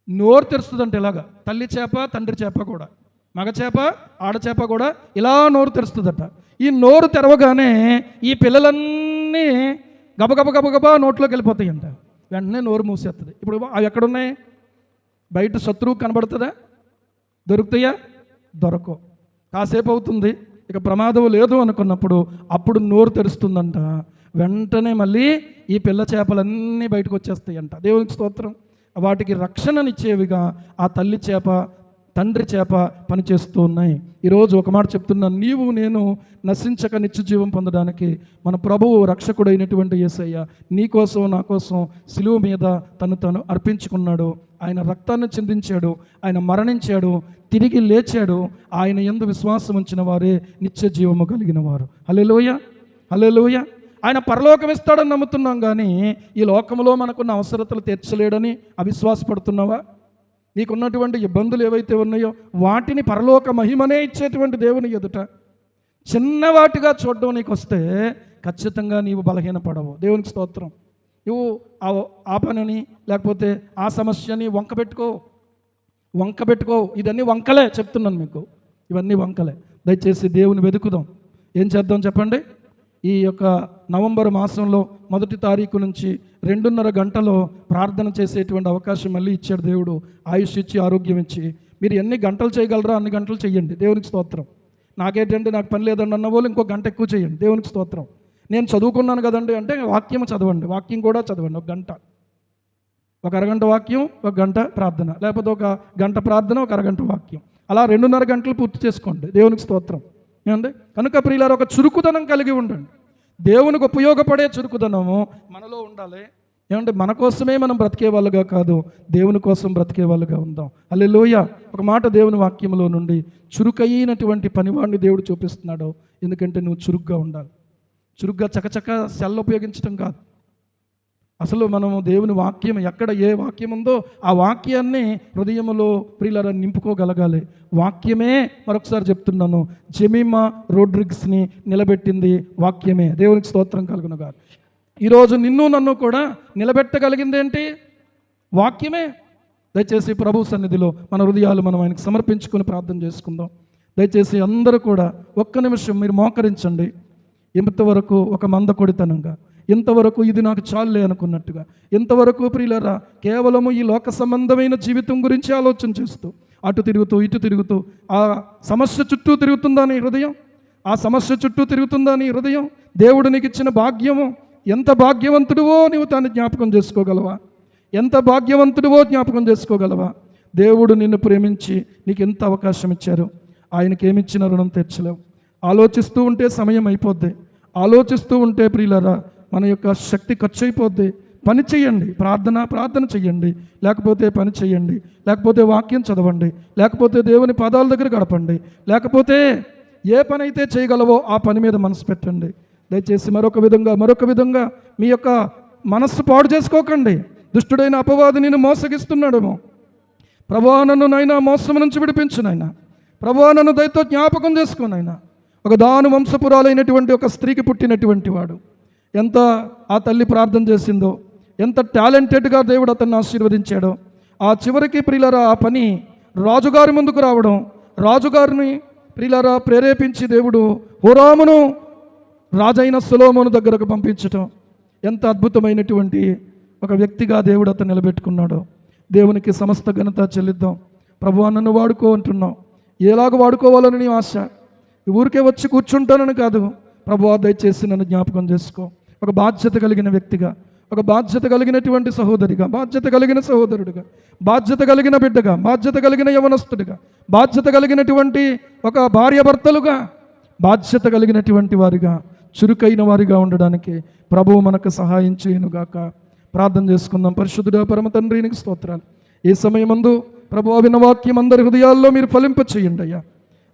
నోరు తెరుస్తుందంట. ఇలాగా తల్లి చేప తండ్రి చేప కూడా, మగ చేప ఆడచేప కూడా ఇలా నోరు తెరుస్తుందట. ఈ నోరు తెరవగానే ఈ పిల్లలన్నీ గబగబా నోట్లోకి వెళ్ళిపోతాయంట. వెంటనే నోరు మూసేస్తుంది. ఇప్పుడు అవి ఎక్కడున్నాయి? బయట శత్రువు కనబడుతుందా? దొరుకుతాయా? దొరకవు. కాసేపు అవుతుంది, ఇక ప్రమాదం లేదు అనుకున్నప్పుడు అప్పుడు నోరు తెరుస్తుందంట. వెంటనే మళ్ళీ ఈ పిల్ల చేపలన్నీ బయటకు వచ్చేస్తాయంట. దేవునికి స్తోత్రం. వాటికి రక్షణనిచ్చేవిగా ఆ తల్లి చేప తండ్రి చేప పనిచేస్తూ ఉన్నాయి. ఈరోజు ఒక మాట చెప్తున్నాను, నీవు నేను నశించక నిత్య జీవం పొందడానికి మన ప్రభువు రక్షకుడైనటువంటి యేసయ్య నీ కోసం నా కోసం సిలువ మీద తను అర్పించుకున్నాడు. ఆయన రక్తాన్ని చిందించాడు, ఆయన మరణించాడు, తిరిగి లేచాడు. ఆయన యందు విశ్వాసం ఉంచిన వారే నిత్య జీవము కలిగిన వారు. హల్లెలూయా, హల్లెలూయా. ఆయన పరలోకం ఇస్తాడని నమ్ముతున్నాం, కానీ ఈ లోకంలో మనకున్న అవసరతలు తీర్చలేడని అవిశ్వాసపడుతున్నావా? నీకున్నటువంటి ఇబ్బందులు ఏవైతే ఉన్నాయో వాటిని పరలోక మహిమనే ఇచ్చేటువంటి దేవుని ఎదుట చిన్నవాటిగా చూడడం నీకు వస్తే ఖచ్చితంగా నీవు బలహీనపడవు. దేవునికి స్తోత్రం. నువ్వు ఆ పనిని లేకపోతే ఆ సమస్యని వంకబెట్టుకో. ఇదన్నీ వంకలే చెప్తున్నాను మీకు, ఇవన్నీ వంకలే. దయచేసి దేవుని వెతుకుదాం. ఏం చేద్దాం చెప్పండి? ఈ యొక్క నవంబర్ మాసంలో 1 తారీఖు నుంచి 2:30 గంటలో ప్రార్థన చేసేటువంటి అవకాశం మళ్ళీ ఇచ్చాడు దేవుడు. ఆయుష్ ఇచ్చి ఆరోగ్యం ఇచ్చి మీరు ఎన్ని గంటలు చేయగలరో అన్ని గంటలు చేయండి. దేవునికి స్తోత్రం. నాకేంటంటే నాకు పని లేదండి అన్న వాళ్ళు ఇంకో గంట ఎక్కువ చేయండి. దేవునికి స్తోత్రం. నేను చదువుకున్నాను కదండి అంటే వాక్యం చదవండి, వాక్యం కూడా చదవండి. ఒక గంట, ఒక అరగంట వాక్యం, ఒక గంట ప్రార్థన, లేకపోతే ఒక గంట ప్రార్థన, ఒక అరగంట వాక్యం, అలా 2:30 గంటలు పూర్తి చేసుకోండి. దేవునికి స్తోత్రం. ఏమండి? కనుక ప్రియులారా ఒక చురుకుదనం కలిగి ఉండండి. దేవునికి ఉపయోగపడే చురుకుదనము మనలో ఉండాలి. ఏమంటే మన కోసమే మనం బ్రతికే వాళ్ళుగా కాదు, దేవుని కోసం బ్రతికే వాళ్ళుగా ఉందాం. హల్లెలూయా. ఒక మాట దేవుని వాక్యంలో నుండి చురుకైనటువంటి పనివాడిని దేవుడు చూపిస్తున్నాడు. ఎందుకంటే నువ్వు చురుగ్గా ఉండాలి. చురుగ్గా చకచక సెల్ ఉపయోగించడం కాదు. అసలు మనము దేవుని వాక్యం ఎక్కడ ఏ వాక్యం ఉందో ఆ వాక్యాన్ని హృదయంలో ప్రియులారా నింపుకోగలగాలి. వాక్యమే, మరొకసారి చెప్తున్నాను, జెమిమా రోడ్రిగ్స్ని నిలబెట్టింది వాక్యమే. దేవునికి స్తోత్రం కలుగును గాక. ఈరోజు నిన్ను నన్ను కూడా నిలబెట్టగలిగింది ఏంటి? వాక్యమే. దయచేసి ప్రభు సన్నిధిలో మన హృదయాలు మనం ఆయనకు సమర్పించుకొని ప్రార్థన చేసుకుందాం. దయచేసి అందరూ కూడా ఒక్క నిమిషం మీరు మోకరించండి. ఇంతవరకు ఒక మందకొడితనంగా, ఇంతవరకు ఇది నాకు చాలులే అనుకున్నట్టుగా, ఇంతవరకు ప్రియులారా కేవలము ఈ లోక సంబంధమైన జీవితం గురించి ఆలోచన చేస్తూ అటు తిరుగుతూ ఇటు తిరుగుతూ ఆ సమస్య చుట్టూ తిరుగుతుందా నీ హృదయం? ఆ సమస్య చుట్టూ తిరుగుతుందా నీ హృదయం? దేవుడు నీకు ఇచ్చిన భాగ్యము, ఎంత భాగ్యవంతుడివో నీవు దాన్ని జ్ఞాపకం చేసుకోగలవా? ఎంత భాగ్యవంతుడివో జ్ఞాపకం చేసుకోగలవా? దేవుడు నిన్ను ప్రేమించి నీకు ఎంత అవకాశం ఇచ్చారు. ఆయనకి ఏమిచ్చిన రుణం తీర్చలేవు. ఆలోచిస్తూ ఉంటే సమయం అయిపోద్ది. ఆలోచిస్తూ ఉంటే ప్రియులారా మన యొక్క శక్తి ఖర్చు అయిపోద్ది. పని చెయ్యండి, ప్రార్థన చెయ్యండి, లేకపోతే పని చెయ్యండి, లేకపోతే వాక్యం చదవండి, లేకపోతే దేవుని పాదాల దగ్గర గడపండి, లేకపోతే ఏ పని అయితే చేయగలవో ఆ పని మీద మనసు పెట్టండి. దయచేసి మరొక విధంగా మీ యొక్క మనస్సు పాడు చేసుకోకండి. దుష్టుడైన అపవాది నిన్ను మోసగిస్తున్నాడేమో. ప్రభువా నన్ను నైనా మోసం నుంచి విడిపించు నాయనా. ప్రభువా నన్ను దయతో జ్ఞాపకం చేసుకో నాయనా. ఒక దాను వంశపురాలైనటువంటి ఒక స్త్రీకి పుట్టినటువంటి వాడు, ఎంత ఆ తల్లి ప్రార్థన చేసిందో, ఎంత టాలెంటెడ్గా దేవుడు అతన్ని ఆశీర్వదించాడో. ఆ చివరికి ప్రియులరా ఆ పని రాజుగారి ముందుకు రావడం, రాజుగారిని ప్రియులరా ప్రేరేపించి దేవుడు హోరామును రాజైన సొలొమోను దగ్గరకు పంపించటం, ఎంత అద్భుతమైనటువంటి ఒక వ్యక్తిగా దేవుడు అతను నిలబెట్టుకున్నాడో. దేవునికి సమస్త ఘనత చెల్లిద్దాం. ప్రభువా నన్ను వాడుకో అంటున్నాం. ఎలాగ వాడుకోవాలని నీ ఆశ? ఊరికే వచ్చి కూర్చుంటానని కాదు. ప్రభువా దయచేసి నన్ను జ్ఞాపకం చేసుకో. ఒక బాధ్యత కలిగిన వ్యక్తిగా, ఒక బాధ్యత కలిగినటువంటి సహోదరిగా, బాధ్యత కలిగిన సహోదరుడిగా, బాధ్యత కలిగిన బిడ్డగా, బాధ్యత కలిగిన యవనస్తుడిగా, బాధ్యత కలిగినటువంటి ఒక భార్యాభర్తలుగా, బాధ్యత కలిగినటువంటి వారిగా, చురుకైన వారిగా ఉండడానికి ప్రభువు మనకు సహాయం చేయనుగాక. ప్రార్థన చేసుకుందాం. పరిశుద్ధుడా పరమ తండ్రి నీకు స్తోత్రాలు. ఈ సమయమందు ప్రభువా విన్న వాక్యం అందరి హృదయాల్లో మీరు ఫలింప చేయండి అయ్యా.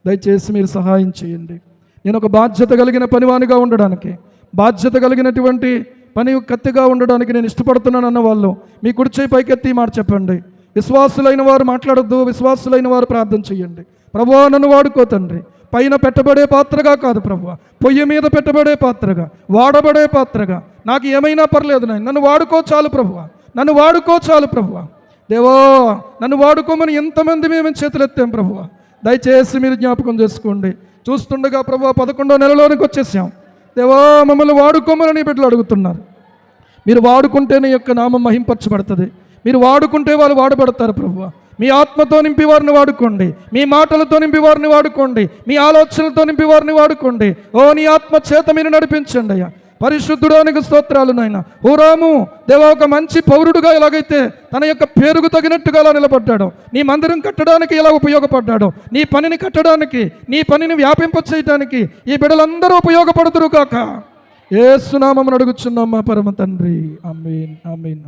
దయచేసి మీరు సహాయం చేయండి. నేను ఒక బాధ్యత కలిగిన పనివానిగా ఉండడానికి, బాధ్యత కలిగినటువంటి పని కత్తిగా ఉండడానికి నేను ఇష్టపడుతున్నాను అన్న వాళ్ళు మీ కుడిచేయి పైకెత్తి మాట చెప్పండి. విశ్వాసులైన వారు మాట్లాడొద్దు, విశ్వాసులైన వారు ప్రార్థన చేయండి. ప్రభువా నన్ను వాడుకో తండ్రి. పైన పెట్టబడే పాత్రగా కాదు ప్రభువా, పొయ్యి మీద పెట్టబడే పాత్రగా, వాడబడే పాత్రగా. నాకు ఏమైనా పర్లేదు నాయన, నన్ను వాడుకో చాలు ప్రభువా, నన్ను వాడుకో చాలు ప్రభువా. దేవా నన్ను వాడుకోమని ఎంతమంది మేము చేతులెత్తాం ప్రభువా. దయచేసి మీరు జ్ఞాపకం చేసుకోండి. చూస్తుండగా ప్రభువా 11వ నెలలోనికి వచ్చేసాం. దేవా మమ్మల్ని వాడుకోమని నీ బిడ్డలు అడుగుతున్నారు. మీరు వాడుకుంటే నీ యొక్క నామం మహింపరచబడుతుంది. మీరు వాడుకుంటే వాళ్ళు వాడబడతారు ప్రభువా. మీ ఆత్మతో నింపి వారిని వాడుకోండి, మీ మాటలతో నింపి వారిని వాడుకోండి, మీ ఆలోచనలతో నింపి వారిని వాడుకోండి. ఓ నీ ఆత్మ చేత మీరు నడిపించండి అయ్యా. పరిశుద్ధుడానికి స్తోత్రాలు నాయన. హోరాము దేవా ఒక మంచి పౌరుడుగా ఎలాగైతే తన యొక్క పేరుకు తగినట్టుగా అలా నిలబడ్డాడో, నీ మందిరం కట్టడానికి ఎలా ఉపయోగపడ్డాడో, నీ పనిని కట్టడానికి, నీ పనిని వ్యాపింప చేయడానికి ఈ బిడ్డలందరూ ఉపయోగపడుతురు కాక. యేసు నామమున అడుగుచున్నాం మా పరమ తండ్రి. ఆమేన్ ఆమేన్.